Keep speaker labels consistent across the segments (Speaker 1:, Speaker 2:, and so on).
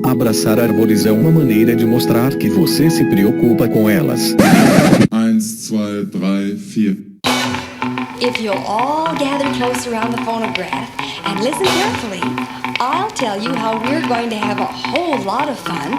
Speaker 1: Abraçar árvores é uma maneira de mostrar que você se preocupa com elas.
Speaker 2: 1, 2, 3, 4.
Speaker 3: If you'll all gather close around the phonograph and listen carefully, I'll tell you how we're going to have a whole lot of fun.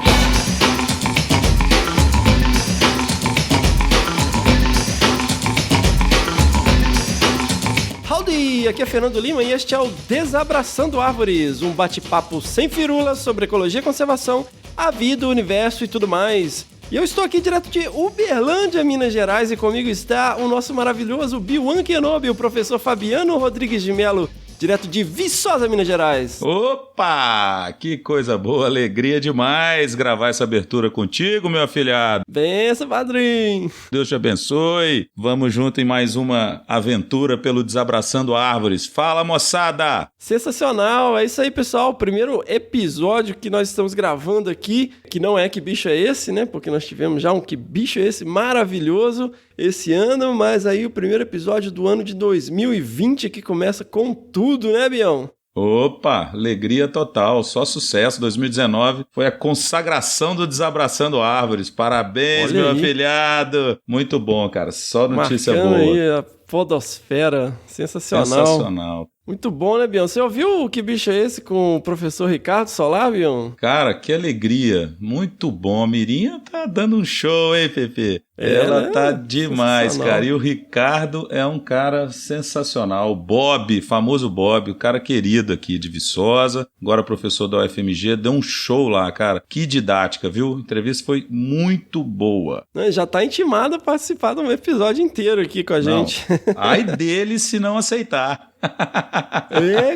Speaker 4: Howdy! Aqui é Fernando Lima e este é o Desabraçando Árvores, um bate-papo sem firulas sobre ecologia e conservação, a vida, o universo e tudo mais. E eu estou aqui direto de Uberlândia, Minas Gerais, e comigo está o nosso maravilhoso Biwan Kenobi, o professor Fabiano Rodrigues de Melo, direto de Viçosa, Minas Gerais.
Speaker 5: Opa! Que coisa boa, alegria demais gravar essa abertura contigo, meu afilhado.
Speaker 4: Benção, padrinho!
Speaker 5: Deus te abençoe. Vamos junto em mais uma aventura pelo Desabraçando Árvores. Fala, moçada!
Speaker 4: Sensacional! É isso aí, pessoal. O primeiro episódio que nós estamos gravando aqui, que não é Que Bicho é Esse, né? Porque nós tivemos já um Que Bicho é Esse maravilhoso esse ano, mas aí o primeiro episódio do ano de 2020 que começa com tudo, né, Bião?
Speaker 5: Opa, alegria total, só sucesso. 2019 foi a consagração do Desabraçando Árvores. Parabéns,
Speaker 4: Olha
Speaker 5: meu
Speaker 4: aí.
Speaker 5: afilhado. Muito bom, cara, só notícia
Speaker 4: Marcando
Speaker 5: boa.
Speaker 4: aí a podosfera, sensacional.
Speaker 5: Sensacional.
Speaker 4: Muito bom, né, Bião? Você ouviu o Que Bicho é Esse com o professor Ricardo Solar, Bião?
Speaker 5: Cara, que alegria, muito bom. A Mirinha tá dando um show, hein, Pepe? Ela
Speaker 4: né?
Speaker 5: tá demais,
Speaker 4: Sensacional.
Speaker 5: cara. E o Ricardo é um cara sensacional. O Bob, famoso Bob, o cara querido aqui de Viçosa, agora professor da UFMG, deu um show lá, cara. Que didática, viu? A entrevista foi muito boa.
Speaker 4: Já tá intimado a participar de um episódio inteiro aqui com a gente.
Speaker 5: Ai dele se não aceitar.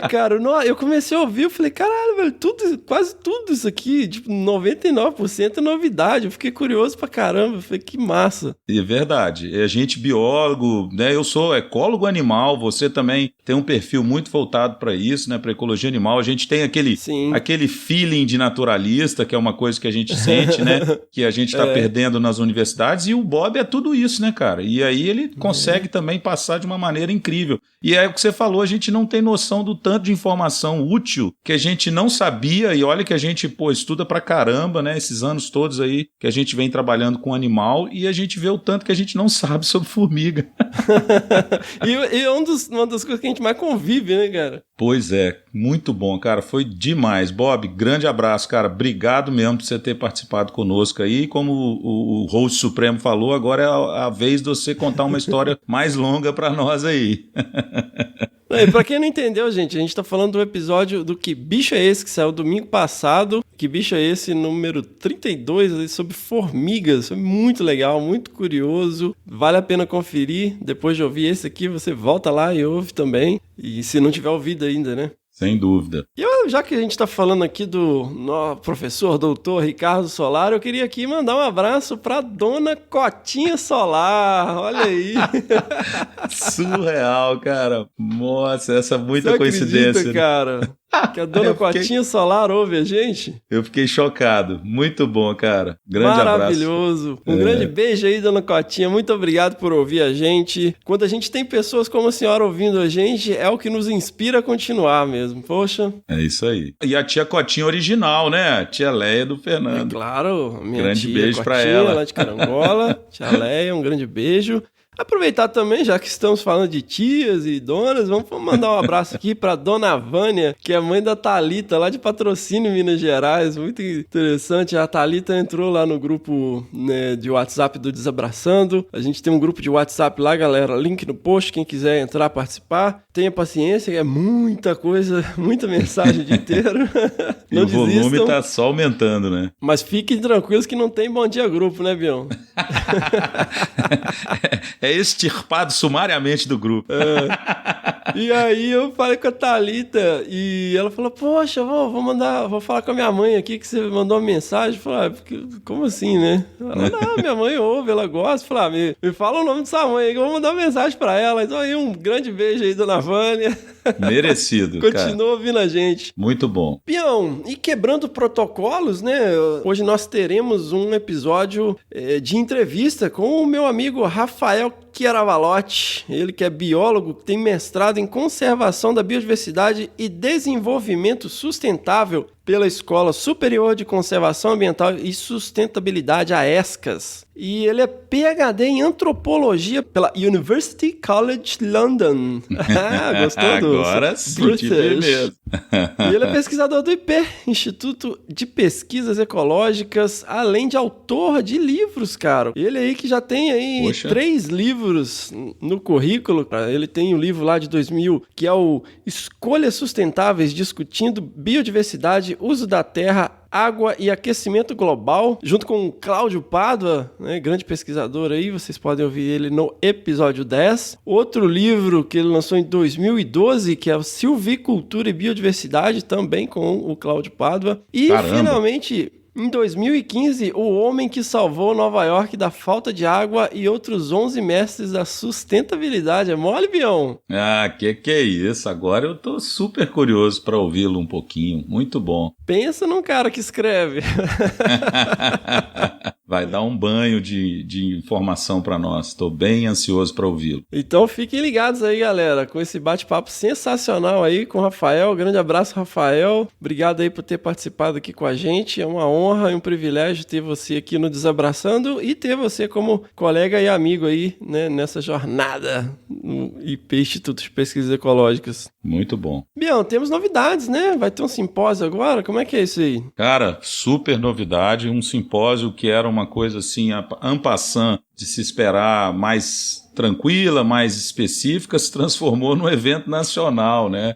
Speaker 4: Cara, eu comecei a ouvir, eu falei, caralho, velho, quase tudo isso aqui, tipo, 99% é novidade. Eu fiquei curioso pra caramba, eu falei, que massa.
Speaker 5: É verdade, a gente biólogo, né? Eu sou ecólogo animal, você também tem um perfil muito voltado para isso, né? Para ecologia animal, a gente tem aquele feeling de naturalista, que é uma coisa que a gente sente, né? Que a gente tá perdendo nas universidades, e o Bob é tudo isso, né, cara? E aí ele consegue também passar de uma maneira incrível. E é o que você falou, a gente não tem noção do tanto de informação útil que a gente não sabia, e olha que a gente, estuda pra caramba, né? Esses anos todos aí que a gente vem trabalhando com animal, e a gente vê o tanto que a gente não sabe sobre formiga.
Speaker 4: E é uma das coisas que a gente mais convive, né, cara?
Speaker 5: Pois é, muito bom, cara, foi demais. Bob, grande abraço, cara, obrigado mesmo por você ter participado conosco aí. Como o host supremo falou, agora é a vez de você contar uma história mais longa pra nós aí.
Speaker 4: E pra quem não entendeu, gente, a gente tá falando do episódio do Que Bicho é Esse, que saiu domingo passado. Que Bicho é Esse, número 32, sobre formigas. Foi muito legal, muito curioso. Vale a pena conferir. Depois de ouvir esse aqui, você volta lá e ouve também. E se não tiver ouvido ainda, né?
Speaker 5: Sem dúvida.
Speaker 4: E já que a gente está falando aqui do professor, doutor Ricardo Solar, eu queria aqui mandar um abraço para dona Cotinha Solar. Olha aí.
Speaker 5: Surreal, cara. Nossa, essa é muita
Speaker 4: Você
Speaker 5: coincidência.
Speaker 4: acredita, cara? Que a dona Cotinha Solar ouve a gente?
Speaker 5: Eu fiquei chocado. Muito bom, cara. Grande
Speaker 4: Maravilhoso.
Speaker 5: abraço.
Speaker 4: Um grande beijo aí, dona Cotinha. Muito obrigado por ouvir a gente. Quando a gente tem pessoas como a senhora ouvindo a gente, é o que nos inspira a continuar mesmo. Poxa.
Speaker 5: É isso aí. E a tia Cotinha original, né? A tia Leia do Fernando.
Speaker 4: Claro, minha
Speaker 5: grande
Speaker 4: tia
Speaker 5: beijo
Speaker 4: Cotinha,
Speaker 5: pra ela.
Speaker 4: lá de Carangola. Tia Leia, um grande beijo. Aproveitar também, já que estamos falando de tias e donas, vamos mandar um abraço aqui para dona Vânia, que é mãe da Thalita, lá de Patrocínio, Minas Gerais. Muito interessante. A Thalita entrou lá no grupo, né, de WhatsApp do Desabraçando. A gente tem um grupo de WhatsApp lá, galera. Link no post, quem quiser entrar, participar. Tenha paciência, é muita coisa, muita mensagem o dia inteiro.
Speaker 5: E
Speaker 4: Não
Speaker 5: o volume
Speaker 4: desistam.
Speaker 5: tá só aumentando, né?
Speaker 4: Mas fiquem tranquilos que não tem Bom Dia Grupo, né, Bião?
Speaker 5: É extirpado sumariamente do grupo.
Speaker 4: E aí eu falei com a Thalita e ela falou, poxa, vou falar com a minha mãe aqui que você mandou uma mensagem. Eu falei, como assim, né? Ela, não, minha mãe ouve, ela gosta. Eu falei, me fala o nome de sua mãe aí que eu vou mandar uma mensagem pra ela. Então aí um grande beijo aí, dona Vânia.
Speaker 5: Merecido, cara.
Speaker 4: Continua ouvindo a gente.
Speaker 5: Muito bom.
Speaker 4: Bião, e quebrando protocolos, né? Hoje nós teremos um episódio de entrevista com o meu amigo Rafael Chiaravalotti, ele que é biólogo, tem mestrado em conservação da biodiversidade e desenvolvimento sustentável pela Escola Superior de Conservação Ambiental e Sustentabilidade, a ESCAS. E ele é PhD em antropologia pela University College London. Gostou do
Speaker 5: Agora sim, mesmo.
Speaker 4: E ele é pesquisador do IP, Instituto de Pesquisas Ecológicas, além de autor de livros, cara. Ele aí que já tem aí 3 livros no currículo. Ele tem um livro lá de 2000, que é o Escolhas Sustentáveis, discutindo biodiversidade, uso da terra, água e aquecimento global, junto com o Cláudio Pádua, né, grande pesquisador aí, vocês podem ouvir ele no episódio 10. Outro livro que ele lançou em 2012, que é o Silvicultura e Biodiversidade, também com o Cláudio Pádua. E, finalmente, em 2015, o homem que salvou Nova York da falta de água e outros 11 mestres da sustentabilidade. É mole, Bião?
Speaker 5: Que é isso? Agora eu tô super curioso para ouvi-lo um pouquinho. Muito bom.
Speaker 4: Pensa num cara que escreve.
Speaker 5: Vai dar um banho de informação para nós. Estou bem ansioso para ouvi-lo.
Speaker 4: Então fiquem ligados aí, galera, com esse bate-papo sensacional aí com o Rafael. Grande abraço, Rafael. Obrigado aí por ter participado aqui com a gente. É uma honra e um privilégio ter você aqui no Desabraçando e ter você como colega e amigo aí, né, nessa jornada no IP, Instituto de Pesquisas Ecológicas.
Speaker 5: Muito bom.
Speaker 4: Bião, temos novidades, né? Vai ter um simpósio agora? Como é que é isso aí?
Speaker 5: Cara, super novidade. Um simpósio que era uma coisa assim, en passant, de se esperar mais tranquila, mais específica, se transformou num evento nacional, né?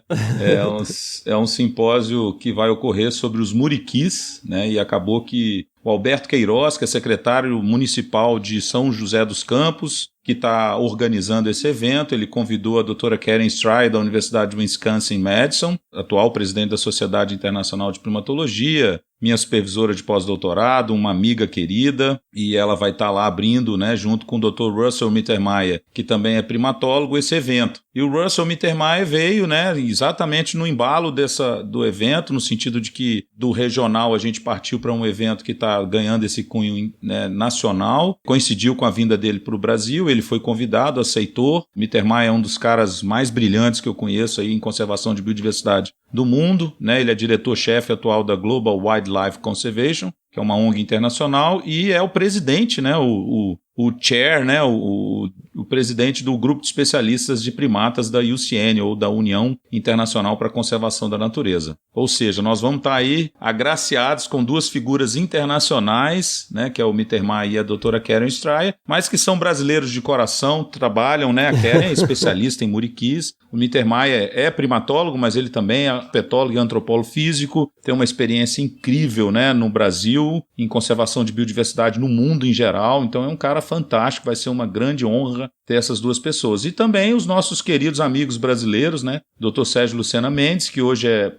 Speaker 5: É um simpósio que vai ocorrer sobre os muriquis, né? E acabou que o Alberto Queiroz, que é secretário municipal de São José dos Campos, que está organizando esse evento, ele convidou a doutora Karen Stry, da Universidade de Wisconsin-Madison, atual presidente da Sociedade Internacional de Primatologia, minha supervisora de pós-doutorado, uma amiga querida, e ela vai estar lá abrindo, né, junto com o Dr. Russell Mittermeier, que também é primatólogo, esse evento. E o Russell Mittermeier veio, né, exatamente no embalo do evento, no sentido de que do regional a gente partiu para um evento que está ganhando esse cunho, né, nacional, coincidiu com a vinda dele para o Brasil, ele foi convidado, aceitou. Mittermeier é um dos caras mais brilhantes que eu conheço aí em conservação de biodiversidade do mundo, né? Ele é diretor-chefe atual da Global Wildlife Conservation, que é uma ONG internacional, e é o presidente, né? O chair, né? O presidente do grupo de especialistas de primatas da UCN, ou da União Internacional para a Conservação da Natureza. Ou seja, nós vamos estar aí agraciados com 2 figuras internacionais, né? Que é o Mittermeier e a doutora Karen Stry, mas que são brasileiros de coração, trabalham, né? A Karen é especialista em muriquis, o Mittermeier é primatólogo, mas ele também é petólogo e antropólogo físico, tem uma experiência incrível, né? No Brasil, em conservação de biodiversidade no mundo em geral, então é um cara fantástico, vai ser uma grande honra ter essas 2 pessoas. E também os nossos queridos amigos brasileiros, né? Dr. Sérgio Lucena Mendes, que hoje é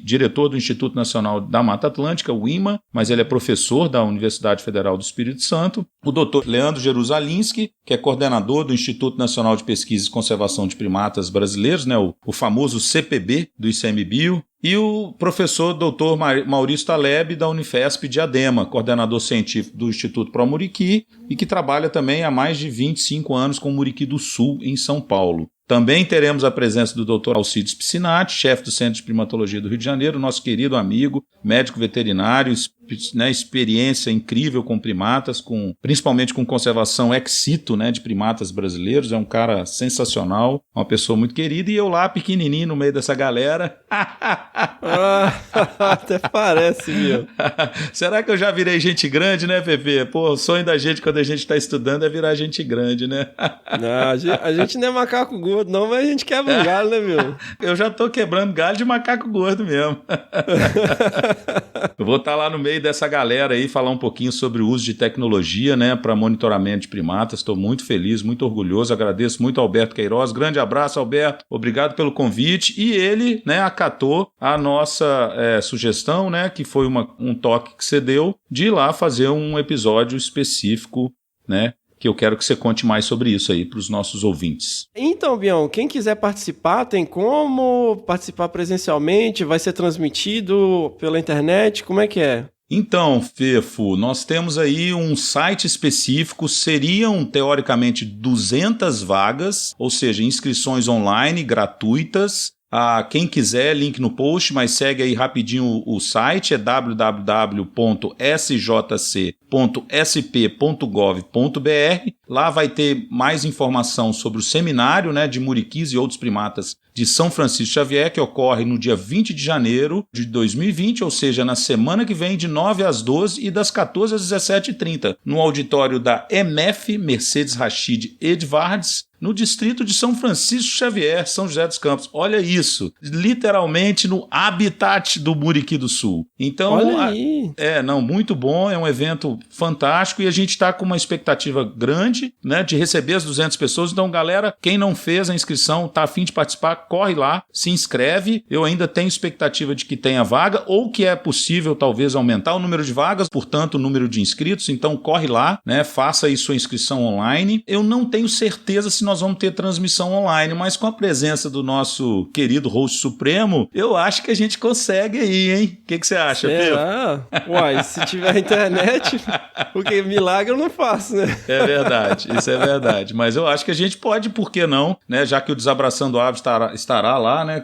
Speaker 5: diretor do Instituto Nacional da Mata Atlântica, o IMA, mas ele é professor da Universidade Federal do Espírito Santo. O Dr. Leandro Jerusalinski, que é coordenador do Instituto Nacional de Pesquisa e Conservação de Primatas Brasileiros, né? O famoso CPB do ICMBio. E o professor Dr. Maurício Taleb, da Unifesp Diadema, coordenador científico do Instituto Pro Muriqui e que trabalha também há mais de 25 anos com o Muriqui do Sul, em São Paulo. Também teremos a presença do Dr. Alcides Piscinati, chefe do Centro de Primatologia do Rio de Janeiro, nosso querido amigo, médico veterinário, né, experiência incrível com primatas, principalmente com conservação ex situ, né, de primatas brasileiros. É um cara sensacional, uma pessoa muito querida, e eu lá pequenininho no meio dessa galera.
Speaker 4: Até parece, meu.
Speaker 5: Será que eu já virei gente grande, né, Pepe? Pô, o sonho da gente quando a gente está estudando é virar gente grande, né?
Speaker 4: Não, a gente não é macaco gordo não, mas a gente quebra um galho, né, meu?
Speaker 5: Eu já tô quebrando galho de macaco gordo mesmo. Eu vou estar lá no meio dessa galera aí, falar um pouquinho sobre o uso de tecnologia, né, para monitoramento de primatas. Estou muito feliz, muito orgulhoso, agradeço muito ao Alberto Queiroz. Grande abraço, Alberto, obrigado pelo convite. E ele, né, acatou a nossa sugestão, né, que foi um toque que você deu, de ir lá fazer um episódio específico, né, que eu quero que você conte mais sobre isso aí para os nossos ouvintes.
Speaker 4: Então, Bião, quem quiser participar, tem como participar presencialmente? Vai ser transmitido pela internet? Como é que é?
Speaker 5: Então, Fefo, nós temos aí um site específico, seriam teoricamente 200 vagas, ou seja, inscrições online gratuitas. Quem quiser, link no post, mas segue aí rapidinho o site, é www.sjc.sp.gov.br. Lá vai ter mais informação sobre o seminário, né, de muriquis e outros primatas de São Francisco Xavier, que ocorre no dia 20 de janeiro de 2020, ou seja, na semana que vem, de 9 às 12 e das 14 às 17h30, no auditório da MF Mercedes Rachid Edvardes, no distrito de São Francisco Xavier, São José dos Campos. Olha isso, literalmente no habitat do Muriqui do Sul. Então,
Speaker 4: olha aí.
Speaker 5: Muito bom, é um evento fantástico e a gente está com uma expectativa grande, né, de receber as 200 pessoas. Então, galera, quem não fez a inscrição, tá a fim de participar, corre lá, se inscreve. Eu ainda tenho expectativa de que tenha vaga ou que é possível talvez aumentar o número de vagas, portanto o número de inscritos. Então corre lá, né, faça aí sua inscrição online. Eu não tenho certeza se nós vamos ter transmissão online, mas com a presença do nosso querido host supremo, eu acho que a gente consegue aí, hein? O que você acha, Pedro?
Speaker 4: Uai, se tiver internet, porque milagre eu não faço, né?
Speaker 5: É verdade, isso é verdade. Mas eu acho que a gente pode, por que não, né? Já que o Desabraçando Aves estará lá, né,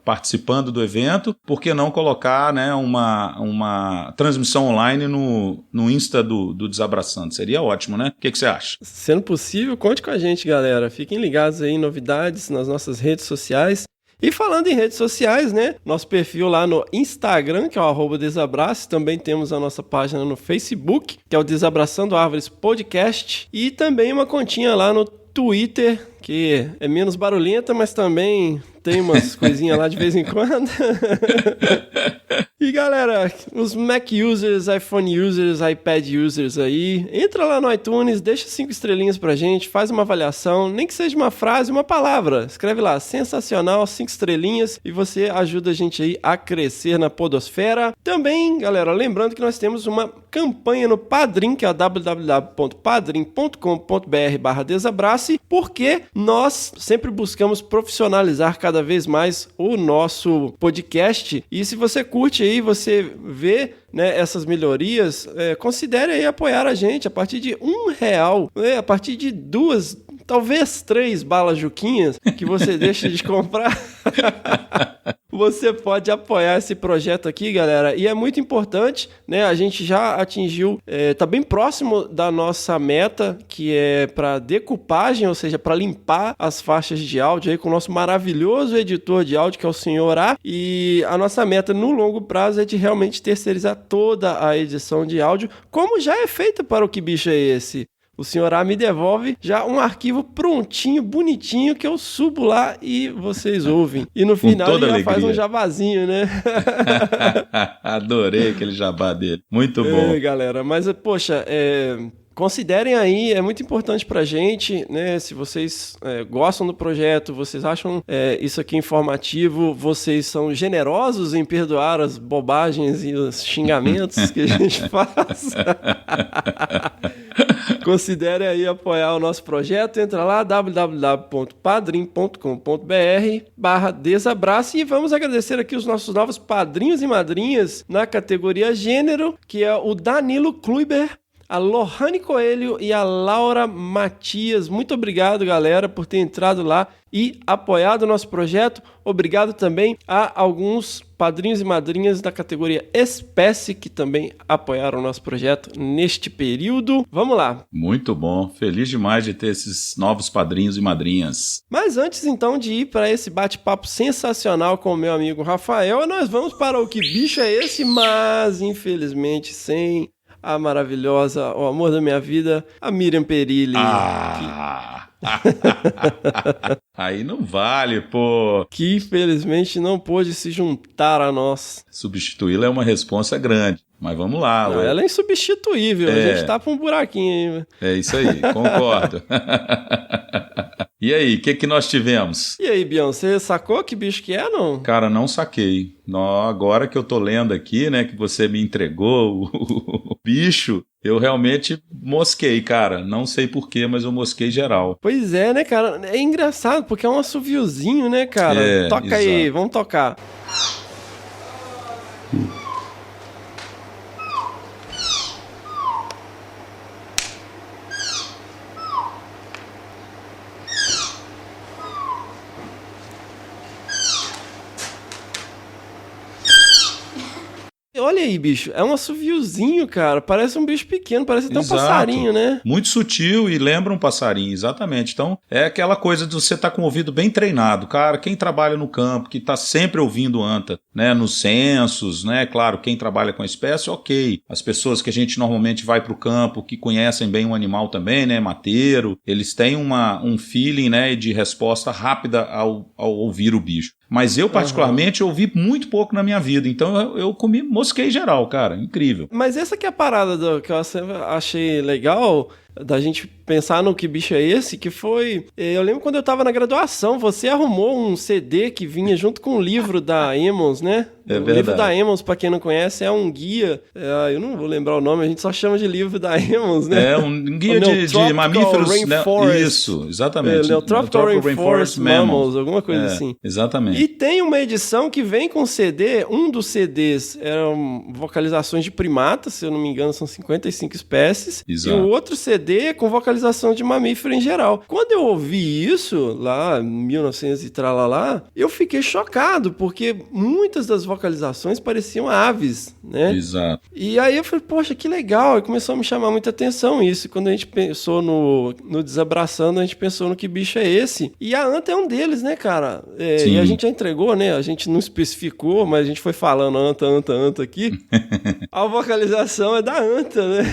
Speaker 5: participando do evento, por que não colocar, né, uma transmissão online no Insta do Desabraçando? Seria ótimo, né? O que você acha?
Speaker 4: Sendo possível, conte com a gente, galera. Fiquem ligados aí em novidades nas nossas redes sociais. E falando em redes sociais, né? Nosso perfil lá no Instagram, que é o @desabrace. Também temos a nossa página no Facebook, que é o Desabraçando Árvores Podcast. E também uma continha lá no Twitter, que é menos barulhenta, mas também tem umas coisinhas lá de vez em quando. E galera, os Mac users, iPhone users, iPad users aí, entra lá no iTunes, deixa 5 estrelinhas pra gente, faz uma avaliação, nem que seja uma frase, uma palavra. Escreve lá, sensacional, 5 estrelinhas, e você ajuda a gente aí a crescer na podosfera. Também, galera, lembrando que nós temos uma campanha no Padrim, que é www.padrim.com.br/desabrace, porque nós sempre buscamos profissionalizar cada vez mais o nosso podcast. E se você curte aí, você vê, né, essas melhorias, considere aí apoiar a gente a partir de R$1, a partir de 2, talvez 3 balas juquinhas que você deixa de comprar. Você pode apoiar esse projeto aqui, galera, e é muito importante, né? A gente já atingiu, tá bem próximo da nossa meta, que é para decupagem, ou seja, para limpar as faixas de áudio aí com o nosso maravilhoso editor de áudio, que é o Senhor A. E a nossa meta no longo prazo é de realmente terceirizar toda a edição de áudio, como já é feita para o Que Bicho é Esse? O Senhor A me devolve já um arquivo prontinho, bonitinho, que eu subo lá e vocês ouvem. E no final ele já faz um jabazinho, né?
Speaker 5: Adorei aquele jabá dele. Muito bom.
Speaker 4: Galera, mas, poxa, considerem aí, é muito importante pra gente, né? Se vocês gostam do projeto, vocês acham isso aqui informativo, vocês são generosos em perdoar as bobagens e os xingamentos que a gente faz. Considere aí apoiar o nosso projeto. Entra lá, www.padrim.com.br/desabrace, e vamos agradecer aqui os nossos novos padrinhos e madrinhas na categoria gênero, que é o Danilo Kluiber, a Lohane Coelho e a Laura Matias. Muito obrigado, galera, por ter entrado lá e apoiado o nosso projeto. Obrigado também a alguns padrinhos e madrinhas da categoria Espécie, que também apoiaram o nosso projeto neste período. Vamos lá.
Speaker 5: Muito bom. Feliz demais de ter esses novos padrinhos e madrinhas.
Speaker 4: Mas antes, então, de ir para esse bate-papo sensacional com o meu amigo Rafael, nós vamos para o Que Bicho é Esse? Mas, infelizmente, sem a maravilhosa, o amor da minha vida, a Miriam Perilli.
Speaker 5: Aí não vale, pô.
Speaker 4: Que infelizmente não pôde se juntar a nós.
Speaker 5: Substituí-la é uma responsa grande, mas vamos lá.
Speaker 4: Não, ela é insubstituível, a gente tapa um buraquinho aí.
Speaker 5: É isso aí, concordo. E aí, o que nós tivemos?
Speaker 4: E aí, Bião, você sacou que bicho que é, não?
Speaker 5: Cara, não saquei. Agora que eu tô lendo aqui, né, que você me entregou o bicho, eu realmente mosquei, cara. Não sei porquê, mas eu mosquei geral.
Speaker 4: Pois é, né, cara? É engraçado, porque é um assoviozinho, né, cara? Toca exato. Aí, vamos tocar. olha aí, bicho, é um assoviozinho, cara, parece um bicho pequeno, parece até um passarinho, né?
Speaker 5: Muito sutil e lembra um passarinho, exatamente. Então, é aquela coisa de você estar com o ouvido bem treinado. Cara, quem trabalha no campo, que está sempre ouvindo anta, né, nos censos, né, claro, quem trabalha com a espécie, ok. As pessoas que a gente normalmente vai para o campo, que conhecem bem o animal também, né, mateiro, eles têm um feeling, né, de resposta rápida ao ouvir o bicho. Mas eu, particularmente, ouvi muito pouco na minha vida. Então, eu mosquei geral, cara. Incrível.
Speaker 4: Mas essa que é a parada que eu sempre achei legal da gente pensar no que bicho é esse, que foi... Eu lembro quando eu tava na graduação, você arrumou um CD que vinha junto com o livro da Emmons, né?
Speaker 5: É
Speaker 4: o
Speaker 5: verdade.
Speaker 4: livro da Emmons, pra quem não conhece, é um guia... eu não vou lembrar o nome, a gente só chama de livro da Emmons, né?
Speaker 5: É um guia de mamíferos... Isso, exatamente.
Speaker 4: Neotropical Rainforest Mammals, alguma coisa assim.
Speaker 5: Exatamente.
Speaker 4: E tem uma edição que vem com CD, um dos CDs eram vocalizações de primatas, se eu não me engano, são 55 espécies.
Speaker 5: Exato.
Speaker 4: E o outro CD com vocalização de mamífero em geral. Quando eu ouvi isso, lá em 1900 e tralalá, eu fiquei chocado, porque muitas das vocalizações pareciam aves, né?
Speaker 5: Exato.
Speaker 4: E aí eu falei, poxa, que legal, e começou a me chamar muita atenção isso. Quando a gente pensou no Desabraçando, a gente pensou no que bicho é esse. E a anta é um deles, né, cara? E a gente já entregou, né? A gente não especificou, mas a gente foi falando anta aqui. A vocalização é da anta, né?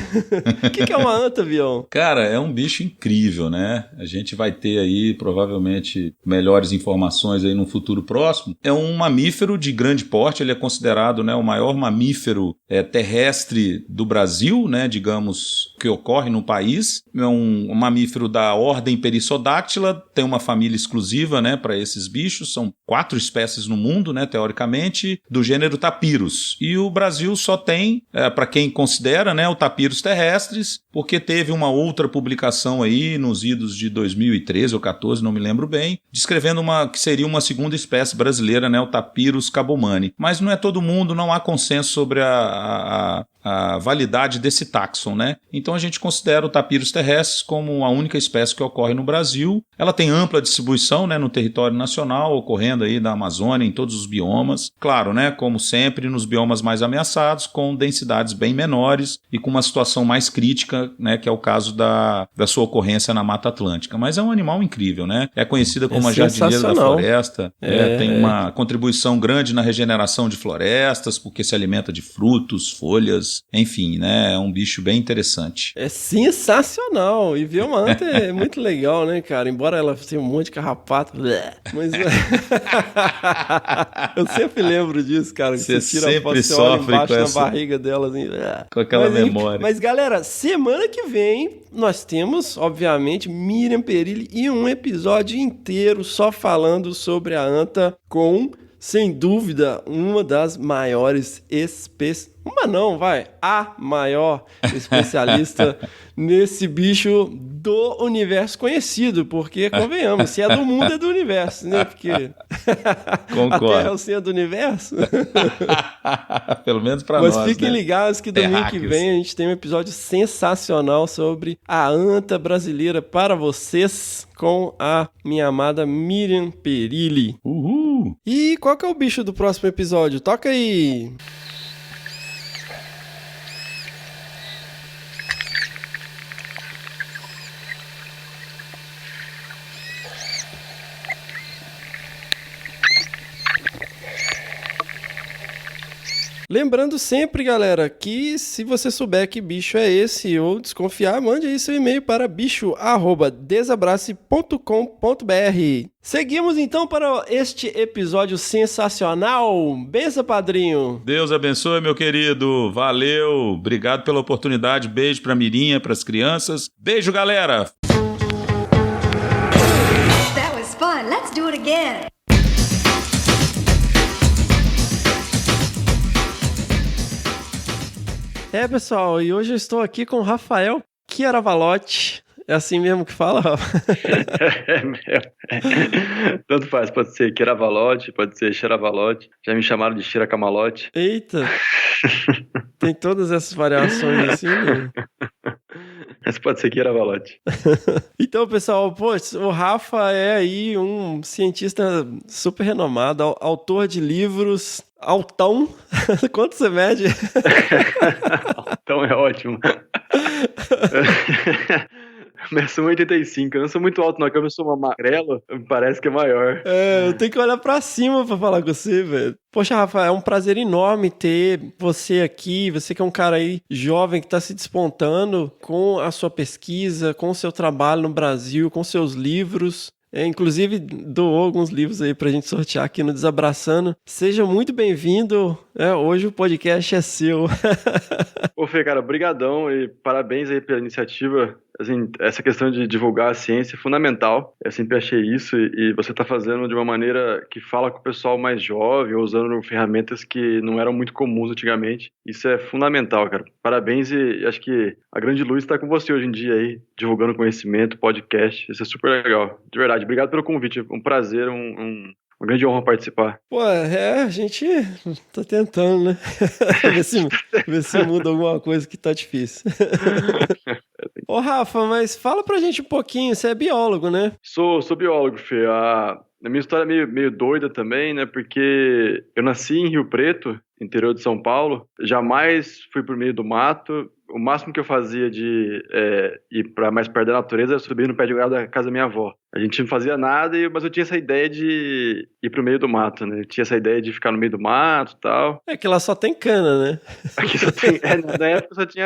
Speaker 4: O que é uma anta, Bião?
Speaker 5: Cara, é um bicho incrível, né? A gente vai ter aí, provavelmente, melhores informações aí no futuro próximo. É um mamífero de grande porte, ele é considerado, né, o maior mamífero terrestre do Brasil, né, digamos, que ocorre no país. É um mamífero da ordem Perissodactyla, tem uma família exclusiva, né, para esses bichos, são 4 espécies no mundo, né, teoricamente, do gênero Tapirus. E o Brasil só tem, para quem considera, né, o Tapirus terrestres, porque teve uma outra publicação aí nos idos de 2013 ou 14, não me lembro bem, descrevendo que seria uma segunda espécie brasileira, né, o Tapirus cabomani. Mas não é todo mundo, não há consenso sobre a validade desse táxon, né? Então a gente considera o Tapirus terrestres como a única espécie que ocorre no Brasil. Ela tem ampla distribuição, né, no território nacional, ocorrendo aí da Amazônia, em todos os biomas. Claro, né, como sempre, nos biomas mais ameaçados, com densidades bem menores e com uma situação mais crítica, né, que é o caso da sua ocorrência na Mata Atlântica. Mas é um animal incrível, né? É conhecida como a jardineira da floresta. Tem uma contribuição grande na regeneração de florestas, porque se alimenta de frutos, folhas, enfim, né? É um bicho bem interessante.
Speaker 4: É sensacional. E ver uma anta é muito legal, né, cara? Embora ela tenha um monte de carrapato. Mas eu sempre lembro disso, cara. Que
Speaker 5: você
Speaker 4: tira a foto,
Speaker 5: sempre sofre
Speaker 4: embaixo
Speaker 5: com
Speaker 4: na
Speaker 5: essa...
Speaker 4: barriga dela, assim.
Speaker 5: Com aquela memória.
Speaker 4: Mas, galera, semana que vem nós temos, obviamente, Miriam Perilli e um episódio inteiro só falando sobre a anta com, sem dúvida, uma das maiores a maior especialista nesse bicho do universo conhecido, porque, convenhamos, se é do mundo, é do universo, né? Porque
Speaker 5: Concordo.
Speaker 4: a Terra é o centro do universo.
Speaker 5: Pelo menos pra nós,
Speaker 4: Mas fiquem ligados que domingo que
Speaker 5: Terráqueos.
Speaker 4: vem a gente tem um episódio sensacional sobre a anta brasileira para vocês, com a minha amada Miriam Perilli.
Speaker 5: Uhul!
Speaker 4: E qual que é o bicho do próximo episódio? Toca aí! Lembrando sempre, galera, que se você souber que bicho é esse ou desconfiar, mande aí seu e-mail para bicho@desabrace.com.br. Seguimos então para este episódio sensacional. Benção, padrinho.
Speaker 5: Deus abençoe, meu querido. Valeu. Obrigado pela oportunidade. Beijo pra Mirinha, pras crianças. Beijo, galera.
Speaker 3: That was fun. Let's do it again.
Speaker 4: Pessoal, e hoje eu estou aqui com o Rafael Chiaravalotti. É assim mesmo que fala, Rafa?
Speaker 6: É mesmo. Tanto faz, pode ser Chiaravalotti, pode ser Chiaravalotti. Já me chamaram de Chiracamalote.
Speaker 4: Eita! Tem todas essas variações assim, né?
Speaker 6: Mas pode ser Chiaravalotti.
Speaker 4: Então, pessoal, o Rafa é aí um cientista super renomado, autor de livros, altão. Quanto você mede?
Speaker 6: Altão é ótimo. Eu sou 1,85, eu não sou muito alto não, como eu sou uma magrela, parece que é maior.
Speaker 4: Eu tenho que olhar pra cima pra falar com você, velho. Poxa, Rafa, é um prazer enorme ter você aqui, você que é um cara aí jovem que tá se despontando com a sua pesquisa, com o seu trabalho no Brasil, com seus livros. Inclusive, doou alguns livros aí pra gente sortear aqui no Desabraçando. Seja muito bem-vindo. Hoje o podcast é seu.
Speaker 6: Ô, Fê, cara, brigadão e parabéns aí pela iniciativa. Assim, essa questão de divulgar a ciência é fundamental. Eu sempre achei isso e você tá fazendo de uma maneira que fala com o pessoal mais jovem, usando ferramentas que não eram muito comuns antigamente. Isso é fundamental, cara. Parabéns e acho que a grande luz tá com você hoje em dia aí, divulgando conhecimento, podcast. Isso é super legal. De verdade, obrigado pelo convite. Um prazer, uma grande honra participar.
Speaker 4: Pô, a gente tá tentando, né? ver se muda alguma coisa que tá difícil. Ô, Rafa, mas fala pra gente um pouquinho, você é biólogo, né?
Speaker 6: Sou biólogo, Fê. A minha história é meio doida também, né? Porque eu nasci em Rio Preto, interior de São Paulo. Jamais fui por meio do mato. O máximo que eu fazia de ir para mais perto da natureza era subir no pé de goiaba da casa da minha avó. A gente não fazia nada, mas eu tinha essa ideia de ir pro meio do mato, né? Eu tinha essa ideia de ficar no meio do mato e tal.
Speaker 4: É que lá só tem cana, né?
Speaker 6: Aqui só tem... na época só tinha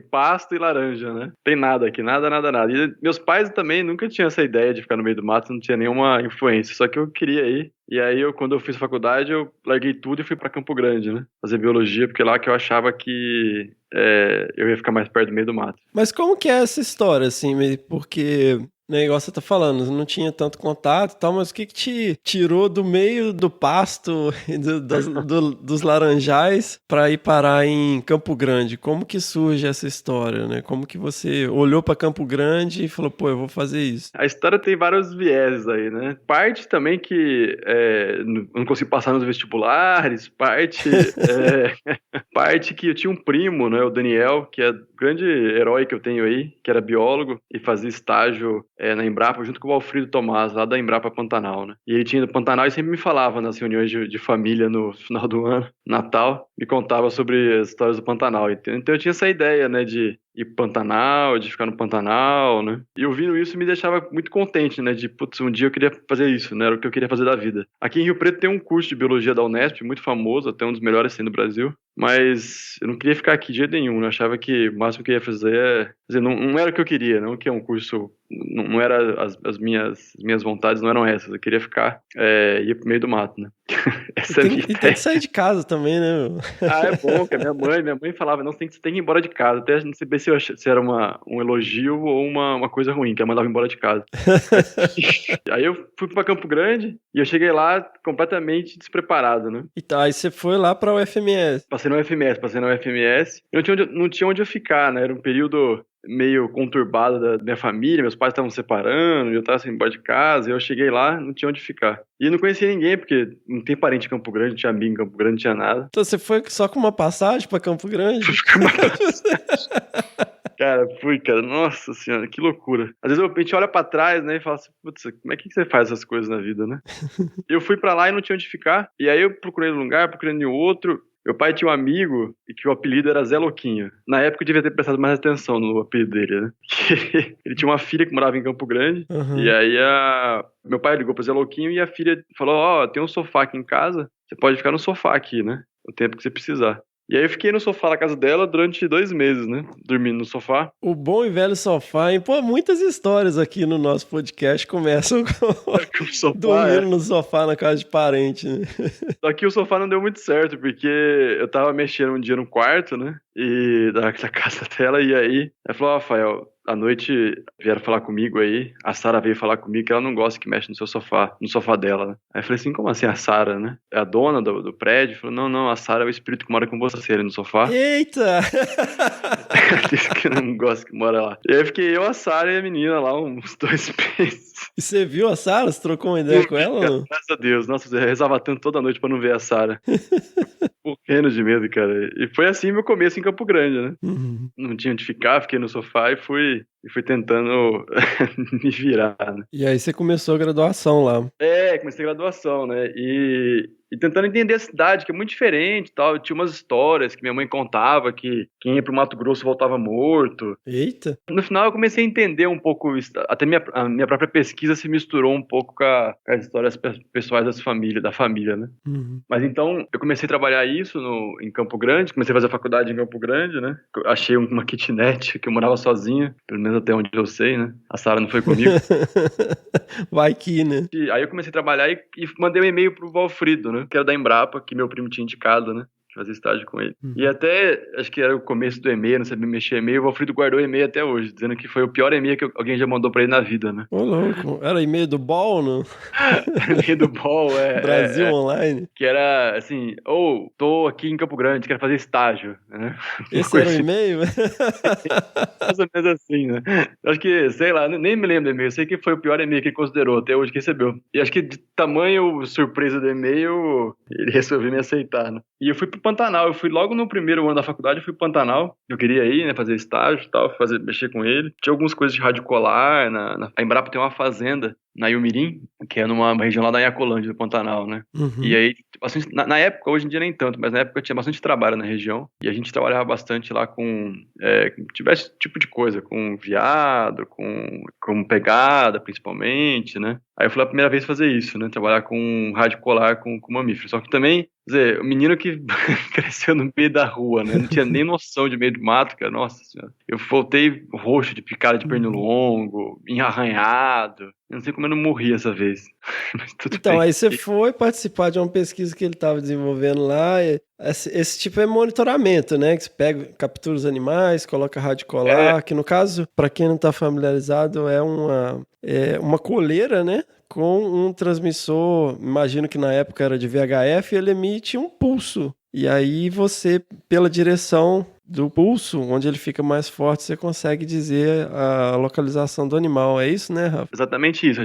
Speaker 6: pasto e laranja, né? Tem nada aqui, nada. E meus pais também nunca tinham essa ideia de ficar no meio do mato, não tinha nenhuma influência. Só que eu queria ir. E aí, quando eu fiz faculdade, eu larguei tudo e fui pra Campo Grande, né? Fazer biologia, porque lá que eu achava que eu ia ficar mais perto do meio do mato.
Speaker 4: Mas como que é essa história, assim? Porque, né, igual você tá falando, não tinha tanto contato e tal, mas o que te tirou do meio do pasto e dos laranjais pra ir parar em Campo Grande? Como que surge essa história, né? Como que você olhou pra Campo Grande e falou, pô, eu vou fazer isso?
Speaker 6: A história tem vários vieses aí, né? Parte também que não consegui passar nos vestibulares, parte que eu tinha um primo, né, o Daniel, que é o grande herói que eu tenho aí, que era biólogo e fazia estágio na Embrapa, junto com o Alfredo Tomás, lá da Embrapa Pantanal, né? E ele tinha no Pantanal e sempre me falava nas reuniões de família no final do ano, Natal, me contava sobre as histórias do Pantanal. Então eu tinha essa ideia, né, de ir pro Pantanal, de ficar no Pantanal, né? E ouvindo isso me deixava muito contente, né? De, putz, um dia eu queria fazer isso, né? Era o que eu queria fazer da vida. Aqui em Rio Preto tem um curso de biologia da Unesp, muito famoso, até um dos melhores assim do Brasil. Mas eu não queria ficar aqui de jeito nenhum, né? Eu achava que o máximo que eu ia fazer não era o que eu queria, não que é um curso... Não era as minhas vontades, não eram essas. Eu queria ficar, ia pro meio do mato, né? Essa é a minha ideia.
Speaker 4: Tem que sair de casa também, né?
Speaker 6: É bom, que minha mãe falava, não, você tem que ir embora de casa. Até não sei se era um elogio ou uma coisa ruim, que ela mandava embora de casa. Aí eu fui pra Campo Grande e eu cheguei lá completamente despreparado, né?
Speaker 4: E tá, aí você foi lá pra UFMS.
Speaker 6: Passei na UFMS. Eu não tinha onde eu ficar, né? Era um período meio conturbado da minha família, meus pais estavam separando, eu tava sem embora de casa, e eu cheguei lá, não tinha onde ficar. E não conhecia ninguém, porque não tem parente em Campo Grande, não tinha amigo em Campo Grande, não tinha nada.
Speaker 4: Então você foi só com uma passagem pra Campo Grande?
Speaker 6: Cara, nossa senhora, que loucura. Às vezes a gente olha pra trás, né, e fala assim, putz, como é que você faz essas coisas na vida, né? Eu fui pra lá e não tinha onde ficar, e aí eu procurei um lugar, procurei em outro. Meu pai tinha um amigo e que o apelido era Zé Louquinho. Na época eu devia ter prestado mais atenção no apelido dele, né? Ele tinha uma filha que morava em Campo Grande. Uhum. E aí meu pai ligou pro Zé Louquinho e a filha falou, tem um sofá aqui em casa, você pode ficar no sofá aqui, né? O tempo que você precisar. E aí eu fiquei no sofá na casa dela durante 2 meses, né? Dormindo no sofá.
Speaker 4: O bom e velho sofá, hein? Pô, muitas histórias aqui no nosso podcast começam com sofá, dormindo no sofá na casa de parente, né?
Speaker 6: Só que o sofá não deu muito certo, porque eu tava mexendo um dia no quarto, né? E da casa dela, e aí ela falou, Rafael, à noite vieram falar comigo aí, a Sara veio falar comigo que ela não gosta que mexe no seu sofá, no sofá dela, né? Aí eu falei assim, como assim a Sara, né? É a dona do prédio? Falou, não, a Sara é o espírito que mora com você ali no sofá.
Speaker 4: Eita!
Speaker 6: Ela disse que não gosta que mora lá. E aí fiquei eu, a Sara e a menina lá uns 2 meses.
Speaker 4: E você viu a Sara? Você trocou uma ideia com ela? Ou não?
Speaker 6: Graças a Deus. Nossa, eu rezava tanto toda noite pra não ver a Sara. Morrendo de medo, cara. E foi assim meu começo em Campo Grande, né? Uhum. Não tinha onde ficar, fiquei no sofá e fui e fui tentando me virar, né?
Speaker 4: E aí você começou a graduação lá.
Speaker 6: Comecei a graduação, né? E tentando entender a cidade, que é muito diferente e tal. Eu tinha umas histórias que minha mãe contava, que quem ia pro Mato Grosso voltava morto.
Speaker 4: Eita!
Speaker 6: No final eu comecei a entender um pouco isso. Até a minha própria pesquisa se misturou um pouco com as histórias pessoais da família, né?
Speaker 4: Uhum.
Speaker 6: Mas então, eu comecei a trabalhar isso em Campo Grande, comecei a fazer a faculdade em Campo Grande, né? Eu achei uma kitnet, que eu morava sozinha, pelo menos até onde eu sei, né? A Sara não foi comigo.
Speaker 4: Vai que, né?
Speaker 6: E aí eu comecei a trabalhar e mandei um e-mail pro Valfrido, né? Que era da Embrapa, que meu primo tinha indicado, né? Fazer estágio com ele. E até, acho que era o começo do e-mail, não sabia mexer e-mail, o Valfrido guardou o e-mail até hoje, dizendo que foi o pior e-mail que alguém já mandou pra ele na vida, né?
Speaker 4: Ô, louco. Era e-mail do Ball, não?
Speaker 6: E-mail do Ball,
Speaker 4: Brasil Online.
Speaker 6: Que era, assim, tô aqui em Campo Grande, quero fazer estágio, né?
Speaker 4: Esse era o e-mail?
Speaker 6: Mais ou menos assim, né? Acho que, sei lá, nem me lembro do e-mail, sei que foi o pior e-mail que ele considerou, até hoje que recebeu. E acho que de tamanho surpresa do e-mail, ele resolveu me aceitar, né? E eu fui pro Pantanal, eu fui logo no primeiro ano da faculdade, eu fui pro Pantanal, eu queria ir, né, fazer estágio e tal, mexer com ele. Tinha algumas coisas de rádio colar, a Embrapa tem uma fazenda na Ilmirim, que é numa região lá da Iacolândia, do Pantanal, né?
Speaker 4: Uhum.
Speaker 6: E aí, na época, hoje em dia nem tanto, mas na época tinha bastante trabalho na região, e a gente trabalhava bastante lá com tivesse tipo de coisa, com veado, com pegada, principalmente, né? Aí eu fui a primeira vez fazer isso, né? Trabalhar com rádio colar com mamífero. Só que também, quer dizer, o menino que cresceu no meio da rua, né? Não tinha nem noção de meio de mato, cara. Nossa senhora. Eu voltei roxo de picada de pernilongo, arranhado. Eu não sei como eu não morri essa vez. Mas tudo
Speaker 4: então,
Speaker 6: bem.
Speaker 4: aí você foi participar de uma pesquisa que ele estava desenvolvendo lá. Esse tipo é monitoramento, né? Que você captura os animais, coloca rádio colar, que no caso, para quem não está familiarizado, é uma coleira, né? Com um transmissor, imagino que na época era de VHF, ele emite um pulso. E aí você, pela direção do pulso, onde ele fica mais forte, você consegue dizer a localização do animal. É isso, né, Rafa?
Speaker 6: Exatamente isso.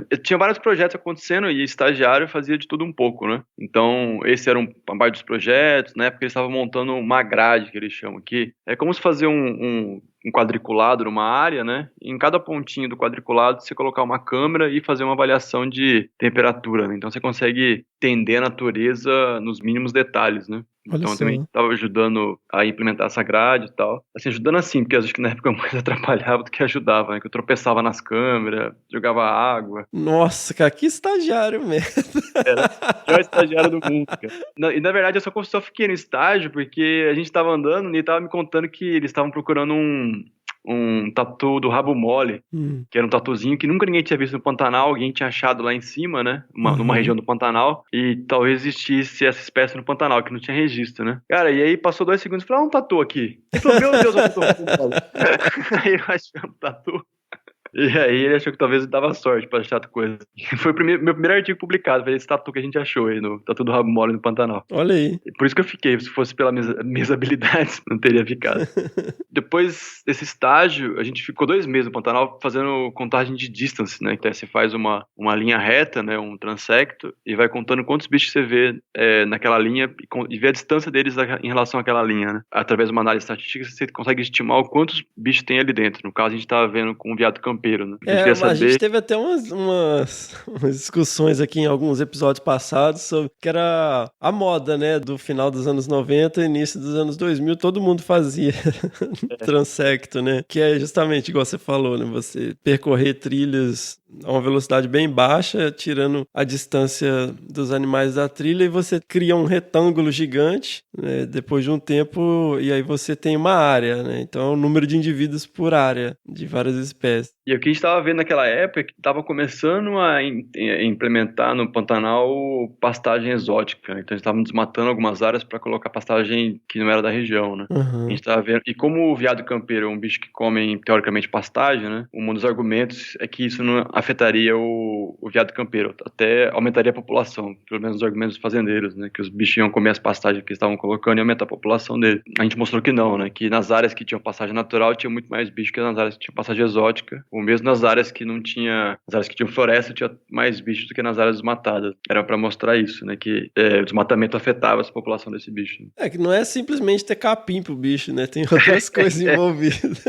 Speaker 6: Eu tinha vários projetos acontecendo e estagiário fazia de tudo um pouco, né? Então, esse era uma parte dos projetos. Na época, eles estavam montando uma grade, que eles chamam aqui. É como se fazer um quadriculado numa área, né? E em cada pontinho do quadriculado você colocar uma câmera e fazer uma avaliação de temperatura, né? Então você consegue entender a natureza nos mínimos detalhes, né? Então eu também estava ajudando a implementar essa grade e tal. Assim, ajudando assim, porque acho que na época eu mais atrapalhava do que ajudava, né? Que eu tropeçava nas câmeras, jogava água.
Speaker 4: Nossa, cara, que estagiário mesmo.
Speaker 6: Era o pior estagiário do mundo, cara. E na verdade eu só fiquei no estágio porque a gente estava andando e ele estava me contando que eles estavam procurando um tatu do rabo mole, que era um tatuzinho que nunca ninguém tinha visto no Pantanal, alguém tinha achado lá em cima, né, numa região do Pantanal, e talvez existisse essa espécie no Pantanal, que não tinha registro, né. Cara, e aí passou 2 segundos e falou, um tatu aqui. Ele falou, meu Deus, eu tô Aí eu achei um tatu. E aí ele achou que talvez dava sorte pra achar coisa. Foi meu primeiro artigo publicado, foi esse tatu que a gente achou aí, no tatu do rabo mole no Pantanal.
Speaker 4: Olha aí.
Speaker 6: Por isso que eu fiquei, se fosse pelas minhas habilidades, não teria ficado. Depois desse estágio, a gente ficou 2 meses no Pantanal fazendo contagem de distance, né? Então você faz uma linha reta, né? Um transecto, e vai contando quantos bichos você vê naquela linha e vê a distância deles em relação àquela linha, né? Através de uma análise estatística, você consegue estimar o quantos bichos tem ali dentro. No caso, a gente estava vendo com um veado campeiro. Né?
Speaker 4: A gente teve até umas discussões aqui em alguns episódios passados sobre que era a moda, né, do final dos anos 90 e início dos anos 2000, todo mundo fazia transecto, né, que é justamente igual você falou, né, você percorrer trilhas a uma velocidade bem baixa, tirando a distância dos animais da trilha, e você cria um retângulo gigante, né, depois de um tempo, e aí você tem uma área, né? Então é o número de indivíduos por área, de várias espécies.
Speaker 6: E o que a gente estava vendo naquela época é que estava começando a implementar no Pantanal pastagem exótica. Então a gente estava desmatando algumas áreas para colocar pastagem que não era da região, né?
Speaker 4: Uhum.
Speaker 6: A gente estava vendo. E como o veado campeiro é um bicho que come, teoricamente, pastagem, né? Um dos argumentos é que isso não afetaria o veado campeiro, até aumentaria a população, pelo menos os argumentos dos fazendeiros, né? Que os bichos iam comer as pastagens que estavam colocando e aumentar a população dele. A gente mostrou que não, né? Que nas áreas que tinham pastagem natural tinha muito mais bicho que nas áreas que tinham pastagem exótica. Ou mesmo nas áreas que não tinha... Nas áreas que tinham floresta, tinha mais bichos do que nas áreas desmatadas. Era pra mostrar isso, né? Que o desmatamento afetava essa população desse bicho.
Speaker 4: É que não é simplesmente ter capim pro bicho, né? Tem outras coisas envolvidas.